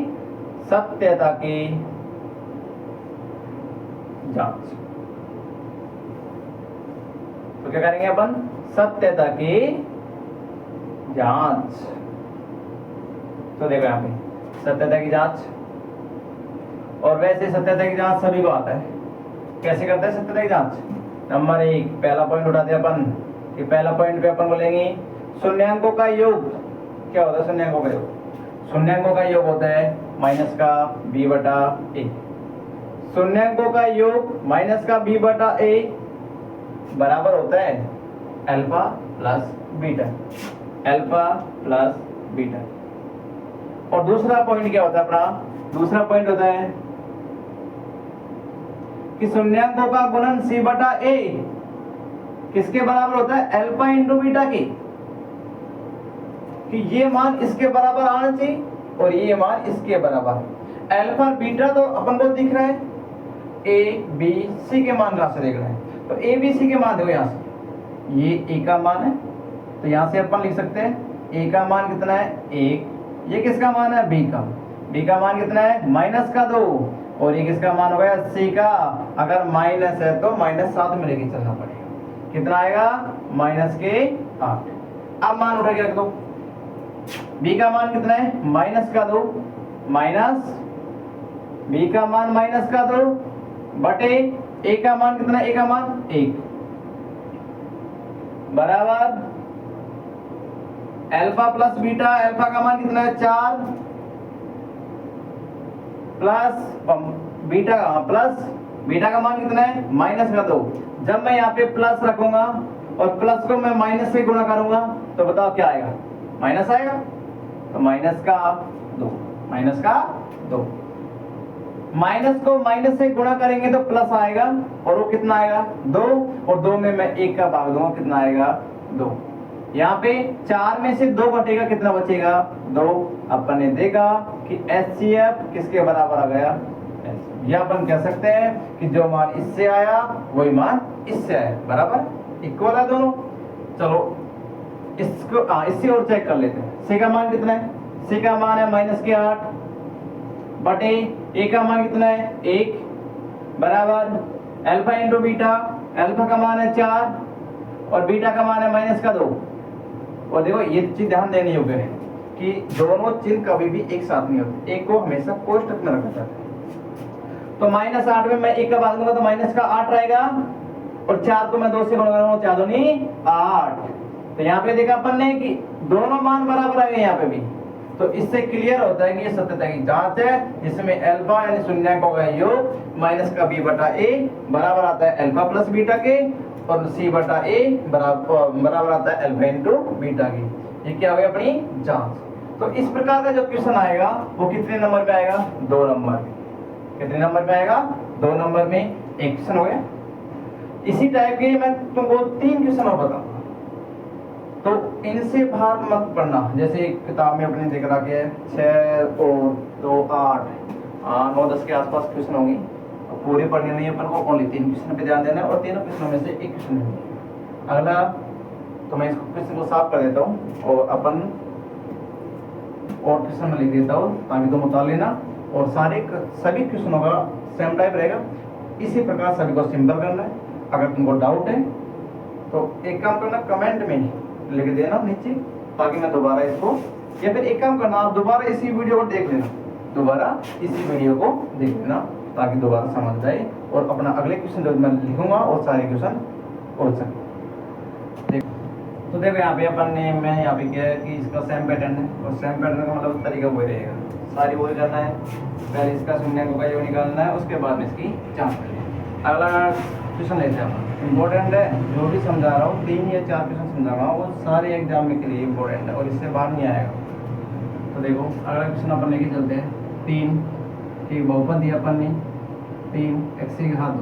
सत्यता की जांच। तो क्या करेंगे अपन, सत्यता की जांच। तो देखो यहाँ पे सत्यता की जांच, और वैसे सत्यता की जांच सभी को आता है। कैसे करते हैं सत्यता की जांच, नंबर 1 पहला पॉइंट उठाते हैं अपन, कि पहला पॉइंट पे अपन बोलेंगे शून्यांकों का योग। क्या होता है शून्यांकों का योग, शून्यांकों का योग होता है माइनस का b बटा a। शून्यांकों का योग माइनस का b बटा a बराबर होता है alpha plus beta, alpha plus beta. और दूसरा पॉइंट क्या होता है अपना, दूसरा पॉइंट होता है कि शून्यांकों का गुणन c बटा a किसके बराबर होता है, अल्फा इंटू बीटा के, कि ये मान इसके बराबर आना चाहिए और ये मान इसके बराबर। अल्फा बीटा तो अपन को दिख रहा है, ए बी सी के मान कहां से देख रहे हैं, तो ए बी सी के मान देखो यहाँ से, ये ए का मान है, तो यहाँ से अपन लिख सकते हैं ए का मान कितना है 1, ये किसका मान है बी का, बी का मान कितना है -2, और ये किसका मान हो गया सी का। अगर माइनस है तो -7 में लेके चलना पड़ेगा, कितना आएगा -8। अब मान उठा के रख दो, b का मान कितना है -2, माइनस b का मान -2 बटे a का मान कितना है, a का मान 1 बराबर अल्फा प्लस बीटा, अल्फा का मान कितना है 4 प्लस बीटा का मान कितना है -2। जब मैं यहाँ पे प्लस रखूंगा और प्लस को मैं माइनस से गुणा करूंगा तो बताओ क्या आएगा, माइनस आएगा। तो माइनस का 2 माइनस को माइनस से गुणा करेंगे तो प्लस आएगा और वो कितना आएगा 2, और 2 में मैं 1 का भाग दूंगा, कितना आएगा 2। यहाँ पे 4 में से 2 घटेगा, कितना बचेगा 2। अपन ने देखा कि HCF किसके बराबर आ गया, या अपन कह सकते हैं कि जो मान इससे आया वही मान इससे आया, बराबर इक्वल है दोनों। चलो इसको इससे और चेक कर लेते हैं। C का मान कितना है, C का मान है -8 बटे A का मान कितना है 1 बराबर अल्फा इंटू बीटा, अल्फा का मान है 4 और बीटा का मान है -2। और देखो ये चीज ध्यान देने योग्य है कि दोनों चिन्ह कभी भी एक साथ नहीं होते, एक को हमेशा कोष्टक में रखा जाता है। तो -8 में मैं 1 का भाग दूंगा तो -8 रहेगा और 4 को मैं 2 से गुणा करूंगा, 4 दूनी 8। तो यहाँ पे देखा अपन ने कि दोनों मान बराबर आ गए यहाँ पे भी। तो इससे क्लियर होता है कि ये सत्यता की जांच है, जिसमें अल्फा यानी शून्य का योग माइनस का b बटा a बराबर आता है अल्फा प्लस बीटा के, और c बटा a बराबर आता है अल्फा इंटू बीटा की। ये क्या हो गया अपनी जांच। तो इस प्रकार का जो क्वेश्चन आएगा वो कितने नंबर पे आएगा, 2 नंबर में। कितने नंबर पे आएगा, 2 नंबर में एक क्वेश्चन हो गया। इसी टाइप के मैं तुमको 3 क्वेश्चन और बताऊंगा, तो इनसे बाहर मत पढ़ना। जैसे किताब में अपने देख रहा के 6 और 2 8 9 10 के आसपास क्वेश्चन होंगे, पूरे पढ़ने नहीं है अपन को, ओनली 3 क्वेश्चन पे ध्यान देना है और तीनों क्वेश्चनों में से एक क्वेश्चन है। अगला तो मैं इसको क्वेश्चन को साफ कर देता हूँ और अपन और क्वेश्चन में लिख देता हूँ ताकि तुम उतार लेना, और सभी क्वेश्चनों का सेम टाइप रहेगा। इसी प्रकार सभी को सिंपल करना है। अगर तुमको डाउट है तो एक काम करना, कमेंट में लिख देना नीचे ताकि मैं दोबारा इसको, या फिर एक काम करना आप दोबारा इसी वीडियो को देख लेना, ताकि दोबारा समझ जाए और अपना अगले क्वेश्चन जो मैं लिखूंगा और सारे क्वेश्चन हो सके। तो देखो यहाँ पे अपन ने मैंने यहाँ पे किया है कि इसका सेम पैटर्न है, और सेम पैटर्न का मतलब तरीका वही रहेगा, सारी वही करना है। पहले इसका शून्य का योग निकालना है, उसके बाद में इसकी जांच करनी है। अगला क्वेश्चन लेते हैं अपन, इम्पोर्टेंट है, जो भी समझा रहा हूँ 3 या 4 क्वेश्चन समझा रहा हूँ वो सारे एग्जाम में के लिए इम्पोर्टेंट है और इससे बाहर नहीं आएगा। तो देखो अगला क्वेश्चन अपन लेके चलते हैं। 3 ठीक बहुपद दिया अपन ने 3x⁴।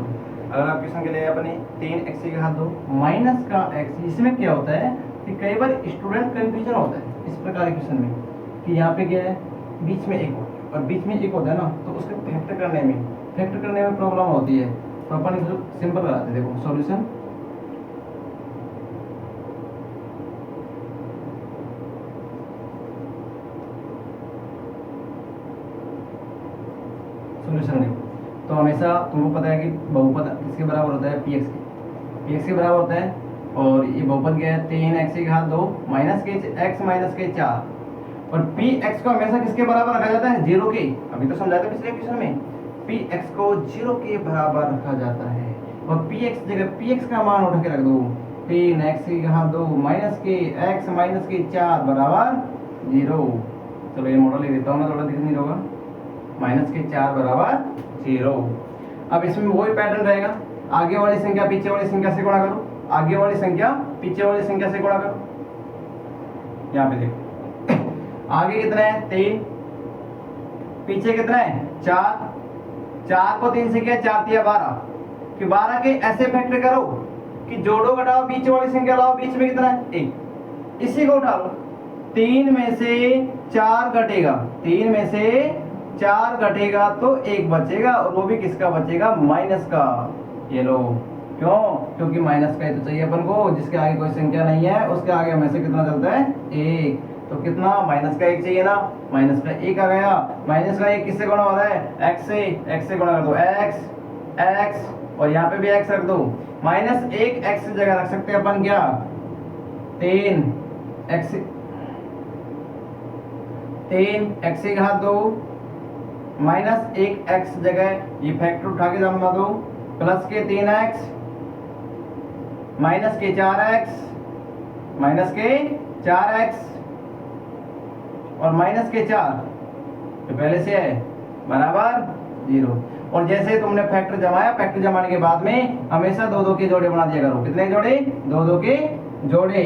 अगला क्वेश्चन के लिए अपने 3x⁴ माइनस का x। इसमें क्या होता है कि कई बार स्टूडेंट कंफ्यूजन होता है इस प्रकार के क्वेश्चन में कि यहाँ पे क्या है बीच में 1 और बीच में 1 होता है ना, तो उसके फैक्टर करने में प्रॉब्लम होती है। तो अपन इसको सिंपल कराते हैं। देखो सॉल्यूशन, देखो तो हमेशा तुमको पता है कि बहुपद किसके बराबर होता है, px के बराबर होता है। और ये बहुपद क्या है 3x⁴ माइनस के x माइनस के 4, और px को हमेशा किसके बराबर रखा जाता है 0 के। अभी तो समझाया था पिछले क्वेश्चन में, px को 0 के बराबर रखा जाता है और px जगह px का मान उठा के रख दो 3x⁴ माइनस के x माइनस के 4 बराबर 0। चलो ये मॉडल लिख देता हूँ मैं, थोड़ा दिख नहीं होगा, माइनस के 4 बराबर 0। अब इसमें वही पैटर्न रहेगा, आगे वाली संख्या पीछे वाली संख्या से गुणा करो, आगे वाली संख्या पीछे वाली संख्या से गुणा करो। यहाँ पे देखो आगे कितना है 3, पीछे कितना है 4 को 3 से किया 4 तिया 12, कि 12 के ऐसे फैक्टर करो कि जोड़ो घटाओ बीच वाली संख्या लाओ, बीच में कितना है 1, इसी को उठा लो। 3 में से 4 घटेगा, 3 में से 4 घटेगा तो 1 बचेगा, और वो भी किसका बचेगा माइनस का। ये लो, क्यों? क्योंकि माइनस का ही तो चाहिए अपन को, जिसके आगे कोई संख्या नहीं है उसके आगे हमेशा कितना चलता है 1। तो कितना माइनस का 1 चाहिए ना, माइनस का 1 आ गया। माइनस का 1 किससे गुणा हो रहा है x से गुणा कर दो x, और यहाँ पे भी x रख दो। -1 x जगह रख सकते हैं अपन क्या 3x⁴ -1 x जगह ये फैक्टर उठा के जमा दो, प्लस के 3x माइनस के 4x और माइनस के 4 तो पहले से है बराबर 0। और जैसे तुमने फैक्टर जमाया, फैक्टर जमाने के बाद में हमेशा दो दो के जोड़े बना दिया करो। कितने जोड़े? दो दो के जोड़े।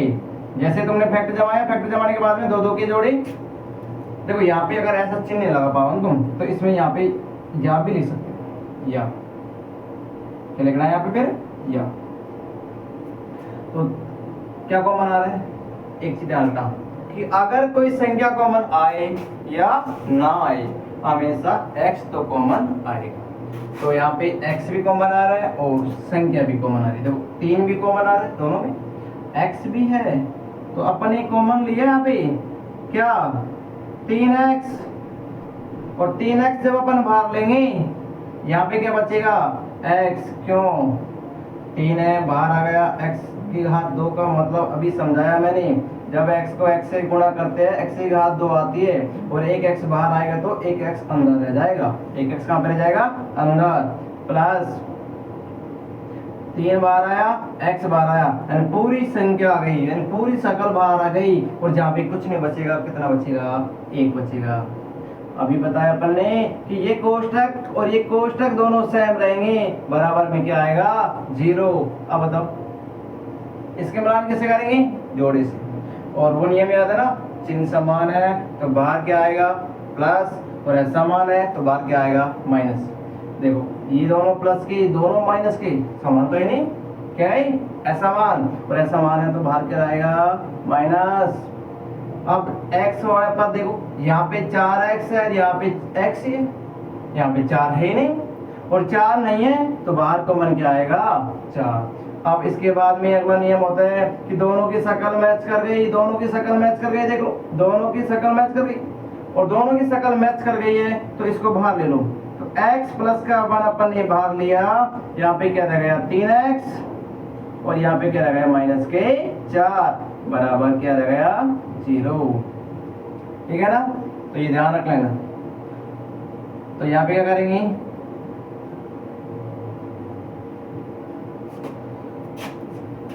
जैसे तुमने फैक्टर जमाया, फैक्टर जमाने के बाद में दो दो के जोड़े। देखो यहाँ पे अगर ऐसा चिन्ह लगा पाओ तुम तो इसमें यहाँ पे या भी लिख सकते हो, या क्या लिखना है यहाँ पे फिर या। तो क्या कॉमन आ रहा है? एक चीज ध्यान रखना कि अगर कोई संख्या कॉमन आए या ना आए, हमेशा x तो कॉमन आएगा। तो यहाँ पे x भी कॉमन आ रहा है और संख्या भी कॉमन आ रही है। देखो 3 भी कॉमन आ रहा है, दोनों में x भी है तो अपन एक कॉमन लिया यहाँ पे क्या 3x, और 3x जब अपन बाहर लेंगे यहाँ पे क्या बचेगा x। क्यों 3 है बाहर आ गया, x की घात 2 का मतलब अभी समझाया मैंने, जब x को x से गुणा करते हैं x की घात 2 आती है और एक x बाहर आएगा तो एक x अंदर रह जाएगा। एक x कहाँ पे रह जाएगा? अंदर। प्लस 3 बाहर आया, x बाहर आया, यानी पूरी संख्या आ गई, यानी पूरी शकल बाहर आ गई। और जहाँ पे कुछ नहीं बचेगा, कितना बचेगा? 1 बचेगा। अभी बताया अपन ने कि ये कोष्ठक और ये कोष्ठक दोनों सेम रहेंगे, बराबर में क्या आएगा? 0। अब बताओ इसके मिलान कैसे करेंगे? जोड़े से। और वो नियम याद है ना, चिन्ह समान है तो बाहर क्या आएगा? प्लस, और ऐसा समान है तो बाहर क्या आएगा? माइनस। देखो ये दोनों प्लस के, दोनों माइनस के, समान तो है नहीं, क्या है? असमान, और असमान है तो बाहर क्या आएगा? माइनस। अब x वाले पर देखो यहाँ पे 4x है, यहाँ पे x है, यहाँ पे 4 है ही नहीं, और 4 नहीं है तो बाहर कॉमन क्या आएगा? 4। अब इसके बाद में अगला नियम होता है कि दोनों की शकल मैच कर गई, दोनों की शकल मैच कर गई। देख लो दोनों की शकल मैच कर गई, और दोनों की शकल मैच कर गई है तो इसको बाहर ले लो। तो x प्लस का अपन ने बाहर लिया, यहाँ पे क्या रह गया? 3x, और यहाँ पे क्या रह गया? माइनस के 4, बराबर क्या रह गया? 0। ठीक है ना? तो ये ध्यान रख लेना। तो यहाँ पे क्या करेंगे?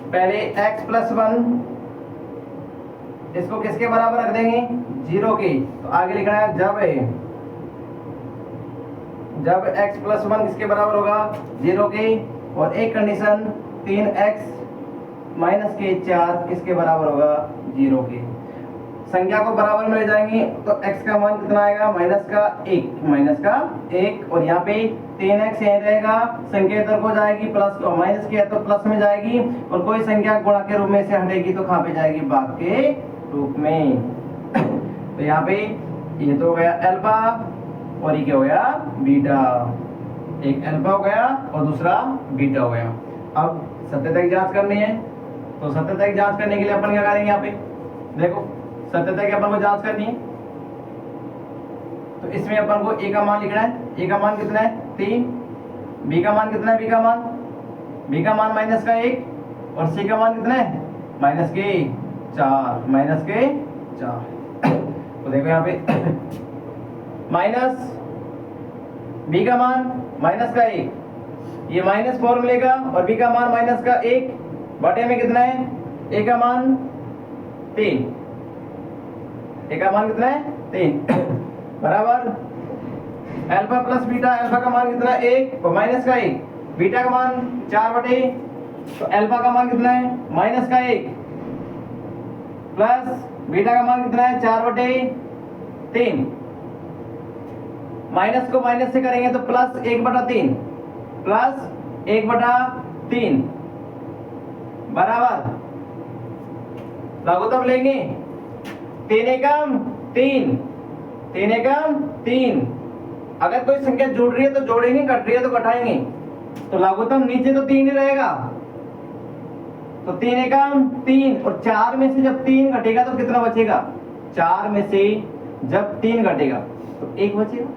पहले x प्लस 1 इसको किसके बराबर रख देंगे? 0 के। तो आगे लिखना है जब x प्लस 1 किसके बराबर होगा? 0 के। और एक कंडीशन 3x माइनस के 4 किसके बराबर होगा? 0 के। संख्या को बराबर में ले जाएंगे तो x का मान कितना आएगा? माइनस का 1, और यहाँ पे 3x यहीं रहेगा, संख्या इधर को जाएगी, प्लस को माइनस किया तो प्लस में जाएगी, और कोई संख्या गुणा के रूप में से हटेगी तो कहाँ पे जाएगी? भाग के रूप में। तो यहाँ पे ये तो हो गया अल्फा, और ये क्या हो गया? बीटा। एक अल्फा हो गया और दूसरा बीटा हो गया। अब सत्यता की जांच करनी है, तो सत्यता की जांच करने के लिए अपन क्या करेंगे? यहाँ पे देखो सत्यता की अपन को जांच करनी है, तो इसमें अपन को a का मान लिखना है। a का मान कितना है? 3। b का मान कितना है? b का मान माइनस का 1, और c का मान कितना है? माइनस के 4। तो देखो यहाँ पे माइनस b का मान माइनस का 1, ये माइनस 4 मिलेगा, और b का मान माइनस का 1 बटे में कितना है? a का मान 3, a का मान कितना है? 3 बराबर अल्फा प्लस बीटा। अल्फा का मान कितना है? 1 और माइनस का 1, बीटा का मान 4 बटे, तो अल्फा का मान कितना है? माइनस का 1 प्लस बीटा का मान कितना है? 4 बटे 3। माइनस को माइनस से करेंगे तो प्लस 1/3, प्लस 1/3 बराबर लघुत्तम लेंगे 3 एकम 3। अगर कोई संख्या जुड़ रही है तो जोड़ेंगे, कट रही है तो घटाएंगे, तो लघुत्तम नीचे तो 3 ही रहेगा, तो 3 एकम 3, और 4 में से जब 3 घटेगा तो कितना बचेगा? 4 में से जब 3 घटेगा तो 1 बचेगा।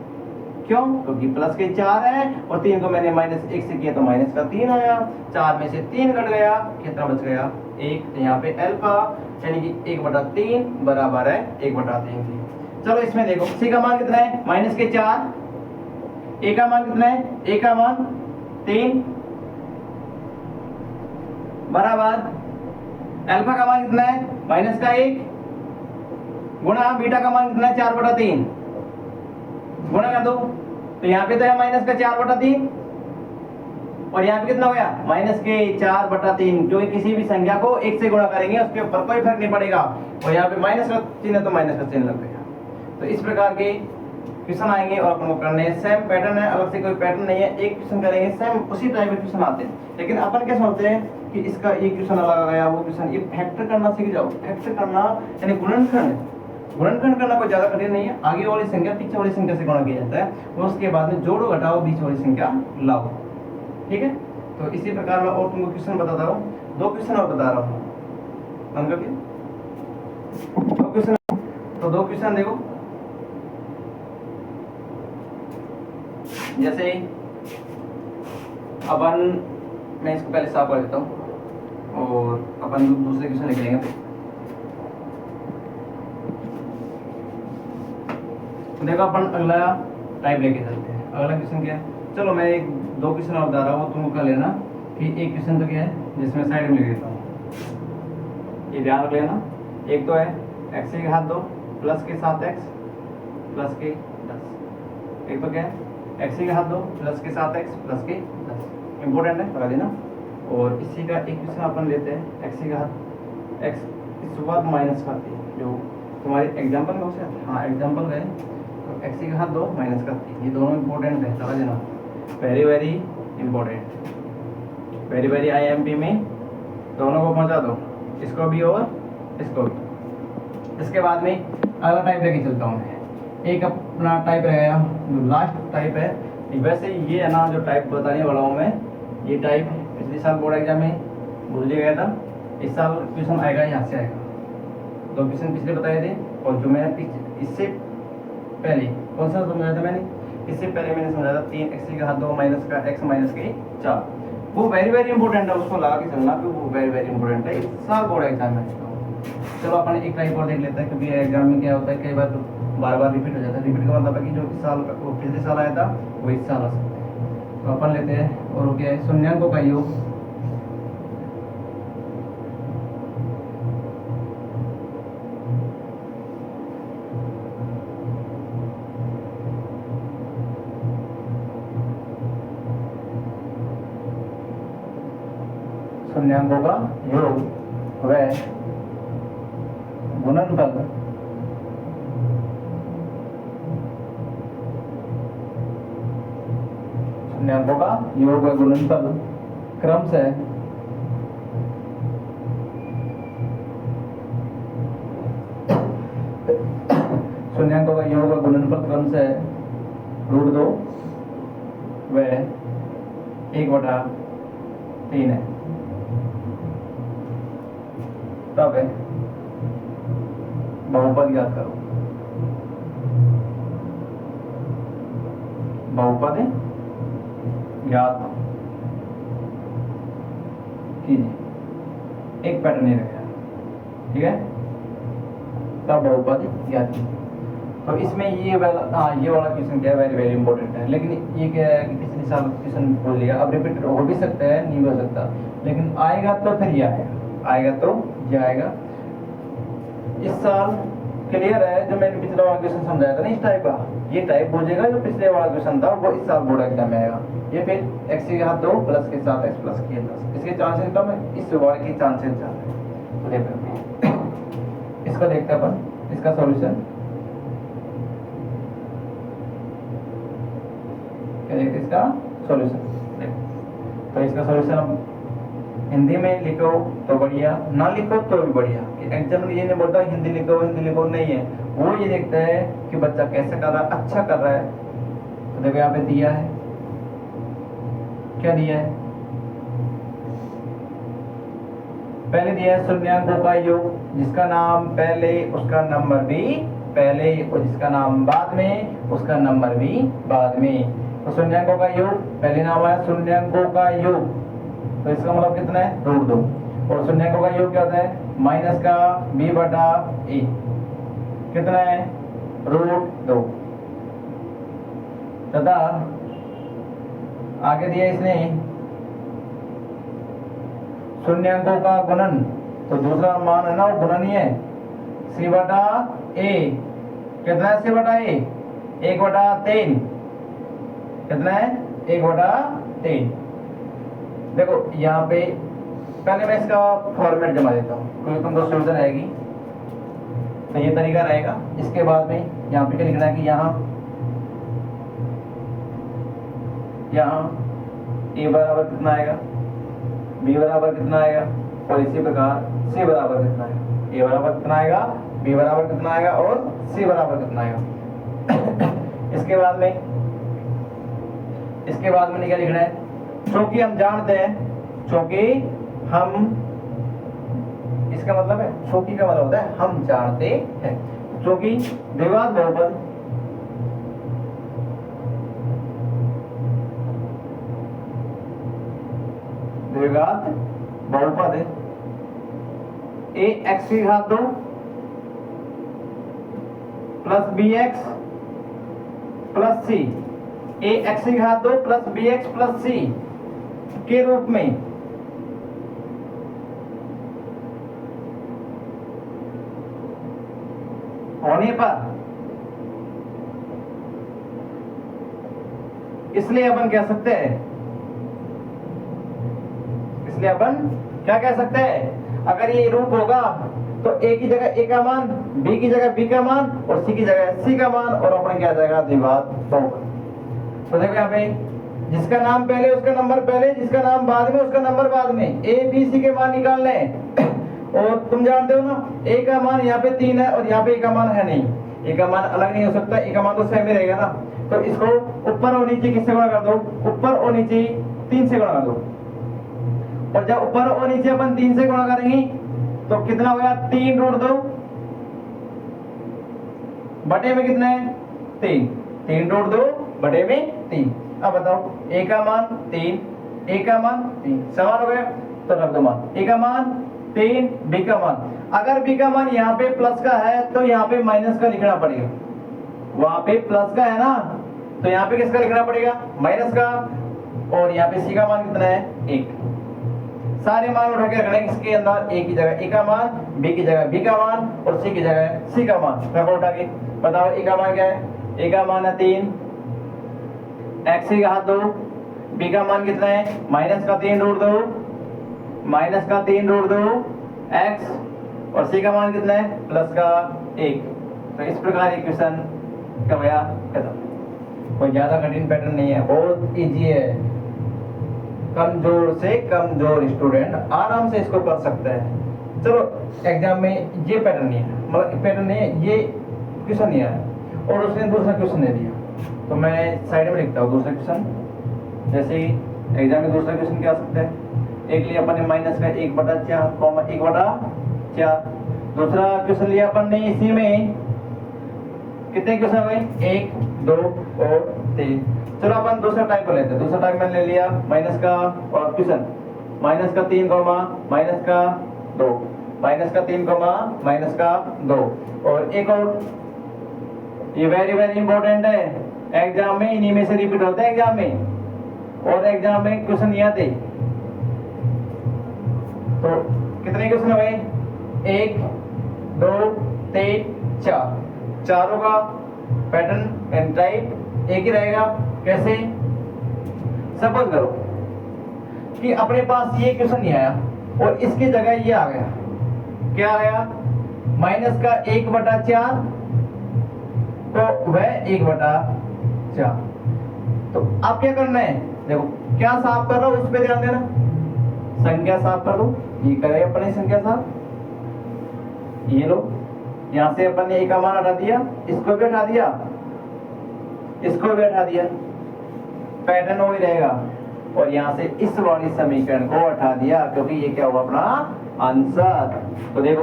क्यों? क्योंकि प्लस के 4 है और 3 को मैंने माइनस 1 से किया तो माइनस का 3 आया। 4 में से 3 घट गया, कितना बच गया? 1। तो यहाँ पे अल्फा यानी कि 1/3 बराबर है 1/3 की। चलो इसमें देखो c का मान कितना है? माइनस के 4। a का मान कितना है? a का मान 3 बराबर अल्फा का मान कितना है? माइनस का 1 गुणा बीटा का मान कितना है 4/3, गुणा कर दो। तो यहाँ पे तो है माइनस का 4/3 और यहाँ पे कितना हो गया माइनस के 4/3, जो किसी भी संख्या को 1 से गुणा करेंगे उसके ऊपर कोई फर्क नहीं पड़ेगा। और यहाँ पे माइनस का चिन्ह है तो माइनस का चिन्ह लग गया। तो इस प्रकार के क्वेश्चन आएंगे और अपन को करने हैं। सेम पैटर्न है, अलग से कोई पैटर्न नहीं है, एक क्वेश्चन करेंगे सेम उसी टाइप के क्वेश्चन आते हैं। लेकिन अपन क्या सोचते हैं कि इसका एक क्वेश्चन अलग आ गया, वो क्वेश्चन, ये फैक्टर करना सीख जाओ। फैक्टर करना यानी गुणनखंड, गुणनखंड करना कोई ज्यादा कठिन नहीं है। आगे वाली संख्या पीछे वाली संख्या से गुणा किया जाता है, और उसके बाद में जोड़ो घटाओ बीच वाली संख्या लाओ, ठीक है। तो इसी प्रकार मैं और तुमको क्वेश्चन बताता हूँ, 2 क्वेश्चन और बता रहा हूँ, समझ गए? 2 क्वेश्चन, तो 2 क्वेश्चन देखो। जैसे अपन, मैं इसको पहले साफ कर देता हूँ और अपन दूसरे क्वेश्चन लिख लेंगे। देखो अपन अगला टाइप लेके चलते हैं। अगला क्वेश्चन क्या है, चलो मैं 2 क्वेश्चन और बता रहा हूँ, तुमको कर लेना कि एक क्वेश्चन तो क्या है जिसमें साइड में लिख देता हूँ, ये ध्यान रख लेना। एक तो है x की घात 2 प्लस के 7x प्लस के 10। एक तो क्या है x की घात 2 प्लस के 7x प्लस के 10, इंपॉर्टेंट है, लगा देना। और इसी का एक क्वेश्चन अपन लेते हैं x की घात x इस वर्ग माइनस का 3, जो तुम्हारे एग्जाम्पल में हो सकता है, हाँ एग्जाम्पल गए तो x की घात 2 माइनस का 3, ये दोनों इंपॉर्टेंट है, लगा देना, very very important, very very IMP में दोनों को पहुंचा दो, इसको भी और इसको भी। इसके बाद में अगला टाइप लेके चलता हूँ मैं। एक अपना टाइप रहेगा जो लास्ट टाइप है। वैसे ये है ना जो टाइप बताने वाला हूँ मैं, ये टाइप पिछले साल बोर्ड एग्जाम में भूल गया था, इस साल क्वेश्चन आएगा यहाँ से आएगा। 2 क्वेश्चन पिछले बताए थे, और जो मैंने इससे पहले कौन सा समझाया था मैंने, इससे पहले मैंने समझाया था 3x की घात 2 माइनस का x माइनस के 4, वो वेरी वेरी इंपॉर्टेंट है, उसको लगा के चलना क्योंकि वो वेरी वेरी इंपॉर्टेंट है, इस साल बोर्ड एग्जाम में। चलो अपन एक टाइप और देख लेते हैं, क्योंकि एग्जाम में क्या होता है कई बार बार बार रिपीट हो जाता है। रिपीट का मतलब है कि जो इस साल वो पिछले साल आया था वो इस साल आ सकता है। तो अपन लेते हैं, और वो क्या है शून्यांकों का योग, शून्यांकों का योग व गुणनफल शून्यांकों का योग व गुणनफल क्रम से शून्यांकों का योग व गुणनफल क्रम से √2 व 1/3 है। तब है बहुपद याद करो, बहुपद याद कीजिए, एक पैटर्न नहीं रखा, ठीक है, तब बहुपद याद कीजिए। तो इसमें ये वाला क्वेश्चन क्या है, वेरी वेरी इंपॉर्टेंट है। लेकिन ये क्या है कि पिछले साल क्वेश्चन बोल लिया, अब रिपीट हो भी सकता है, नहीं हो सकता, लेकिन आएगा तो फिर ये आएगा तो ये आएगा। इस साल क्लियर है, जो मैंने पिछला वाला क्वेश्चन समझाया था ना इस टाइप का, ये टाइप हो जाएगा, जो पिछले वाला क्वेश्चन था वो इस साल बोर्ड एग्जाम में आएगा। ये फिर x की घात 2 प्लस के 7x प्लस के 10, इसके चांसेस कम है, इस वाले के चांसेस ज्यादा है। तो देखते हैं इसका, देखते हैं अपन इसका सॉल्यूशन क्या, देखते इसका सॉल्यूशन। तो इसका सॉल्यूशन अब हिंदी में लिखो तो बढ़िया, ना लिखो तो भी बढ़िया। एग्जाम में ये नहीं बोलता हिंदी लिखो नहीं है, वो ये देखता है कि बच्चा कैसे कर रहा है, अच्छा कर रहा है। तो देखो यहाँ पे दिया है, क्या दिया है, पहले दिया है शून्यांकों का योग, जिसका नाम पहले उसका नंबर भी पहले, और जिसका नाम बाद में उसका नंबर भी बाद में। तो शून्यांकों का योग पहले नाम है शून्यांकों का योग, तो इसका मतलब कितना है √2, और शून्यांकों का योग क्या होता है माइनस का b/a, कितना है √2, तथा आगे दिया इसने शून्यांकों का गुणन, तो दूसरा मान है ना वो गुणन ही है c/2 ए, कितना है c बटा ए, 1/3, कितना है 1/3। देखो यहाँ पे पहले मैं इसका फॉर्मेट जमा देता हूँ क्योंकि तुमको सुविधा रहेगी, तो ये तरीका रहेगा। इसके बाद में यहाँ पे क्या लिखना है कि यहाँ a बराबर कितना आएगा, b बराबर कितना आएगा, और इसी प्रकार c बराबर कितना आएगा, a बराबर कितना आएगा, b बराबर कितना आएगा और c बराबर कितना आएगा। इसके बाद में क्या लिखना है, क्योंकि हम जानते हैं, क्योंकि हम, इसका मतलब है, क्योंकि का मतलब होता है हम जानते हैं, क्योंकि द्विघात बहुपद a x की घात 2 plus bx plus c, a x की घात 2 प्लस bx प्लस c के रूप में होने पर, इसलिए अपन कह सकते हैं, क्या कह सकते हैं, अगर ये रूप होगा तो a की जगह a का मान, b की जगह b का मान और c की जगह c का मान, और अपन क्या जाएगा द्विघात बहुपद। तो देखो यहाँ पे जिसका नाम पहले उसका नंबर पहले, जिसका नाम बाद में उसका नंबर बाद में, a b c के मान निकालने हैं। और तुम जानते हो ना a का मान यहाँ पे 3 है और यहाँ पे a का मान है नहीं, a का मान अलग नहीं हो सकता, a का मान तो सेम ही रहेगा ना। तो इसको ऊपर और नीचे किससे गुणा कर दो, ऊपर और नीचे 3 से गुणा कर दो, और जब ऊपर और नीचे अपन 3 से गुणा करेंगे तो कितना होगा, 3√2 बटे में कितना है 3, 3√2 बटे में 3। अब बताओ a का मान 3, a का मान 3 समान हो गया, तो रख दो मान, a का मान 3, b का मान, अगर b का मान यहाँ पे प्लस का है तो यहाँ पे माइनस का लिखना पड़ेगा, वहां पे प्लस का है ना तो यहाँ पे किसका लिखना पड़ेगा, माइनस का, और यहाँ पे c का मान कितना है 1। सारे मान उठा के रखना है इसके अंदर, a की जगह a का मान, b की जगह b का मान और c की जगह c का मान रखो उठा के। बताओ a का मान क्या है, a का मान है 3, x की घात 2, b का मान कितना है माइनस का 3√2 x, और c का मान कितना है प्लस का 1। तो इस प्रकार इक्वेशन का भैया खत्म। कोई ज्यादा कठिन पैटर्न नहीं है, बहुत इजी है, कमजोर से कमजोर स्टूडेंट आराम से इसको कर सकता है। चलो एग्जाम में ये पैटर्न नहीं है, मतलब पैटर्न नहीं है, ये क्वेश्चन नहीं आया और उसने दूसरा क्वेश्चन दे दिया, तो मैं साइड में लिखता हूँ दूसरा क्वेश्चन। जैसे ही एग्जाम में दूसरा क्वेश्चन क्या आ सकता है, एक लिया अपन ने माइनस का 1/4, दूसरा क्वेश्चन लिया अपन ने, इसी में कितने क्वेश्चन हुए 1, 2 और 3। चलो अपन दूसरा टाइप को लेते हैं। दूसरा टाइप मैंने ले लिया माइनस का और क्वेश्चन, माइनस का 3, माइनस का 2, माइनस का 3, माइनस का 2, और एक और, ये वेरी वेरी इंपॉर्टेंट है, एग्जाम में इन्हीं में से रिपीट होता है एग्जाम में, और एग्जाम में क्वेश्चन नहीं आते। तो कितने क्वेश्चन हुए 1, 2, 3, 4, चारों का पैटर्न एंड टाइप एक ही रहेगा। कैसे, सपोज करो कि अपने पास ये क्वेश्चन नहीं आया और इसकी जगह ये आ गया, क्या आ गया माइनस का 1/4, तो वह 1/4। तो अब क्या करना है, देखो क्या साफ कर रहा हूं उस पर ध्यान देना, संख्या साफ कर दो, ये करे अपने संख्या साफ, ये लो यहां से अपन ने एक का मान हटा दिया, इसको भी हटा दिया, इसको भी हटा दिया, पैटर्न वही रहेगा, और यहां से इस वाली समीकरण को हटा दिया क्योंकि ये क्या हुआ अपना आंसर। तो देखो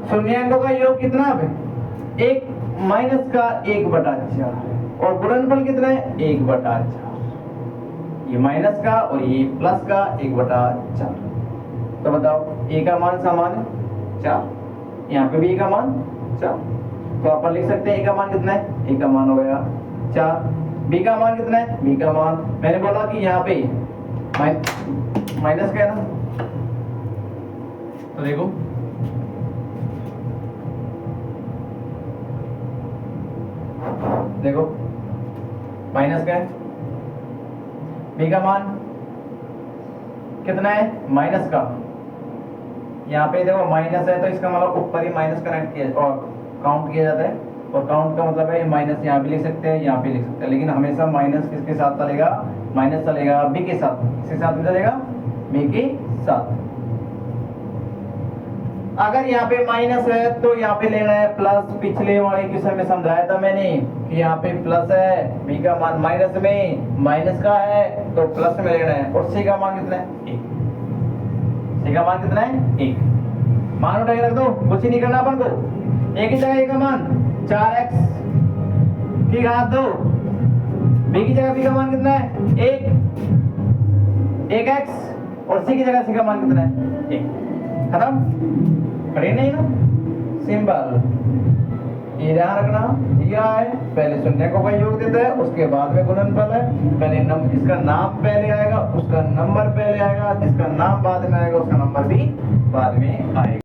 शून्यांकों का योग कितना है, एक माइनस का 1/4 और गुणनफल कितना है 1/4, ये माइनस का और ये प्लस का 1/4। तो बताओ a का मान समान है 4, यहाँ पे भी a का मान 4, तो अपन लिख सकते हैं a का मान कितना है, a का मान हो गया 4, b का मान कितना है, b का मान मैंने बोला कि यहाँ पे माइनस का है ना, तो देखो देखो माइनस का है, बी का मान कितना है माइनस का, यहाँ पे देखो माइनस है तो इसका मतलब ऊपर ही माइनस कनेक्ट किया और काउंट किया जाता है, और काउंट का मतलब है माइनस यहाँ भी लिख सकते हैं यहाँ भी लिख सकते हैं, लेकिन हमेशा माइनस किसके साथ चलेगा, माइनस चलेगा बी के साथ, किसके साथ में चलेगा, बी के साथ। अगर यहाँ पे माइनस है तो यहाँ पे लेना है प्लस, पिछले वाले क्वेश्चन में समझाया था मैंने कि यहाँ पे प्लस है, बी का मान माइनस में, माइनस का है तो प्लस में लेना है, और सी का मान कितना है 1, सी का मान कितना है 1, मान उठा के रख दो, कुछ ही नहीं करना अपन को, एक ही जगह ए का मान 4x की घात 2, बी की जगह बी का मान कितना है 1x, और सी की जगह सी का मान कितना है 1, खत्म, कठिन नहीं ना, सिंपल। ये ध्यान रखना, दिया है पहले शून्य को कोई योग देता है, उसके बाद में गुणनफल है, पहले इसका नाम पहले आएगा, उसका नंबर पहले आएगा, जिसका नाम बाद में आएगा उसका नंबर भी बाद में आएगा।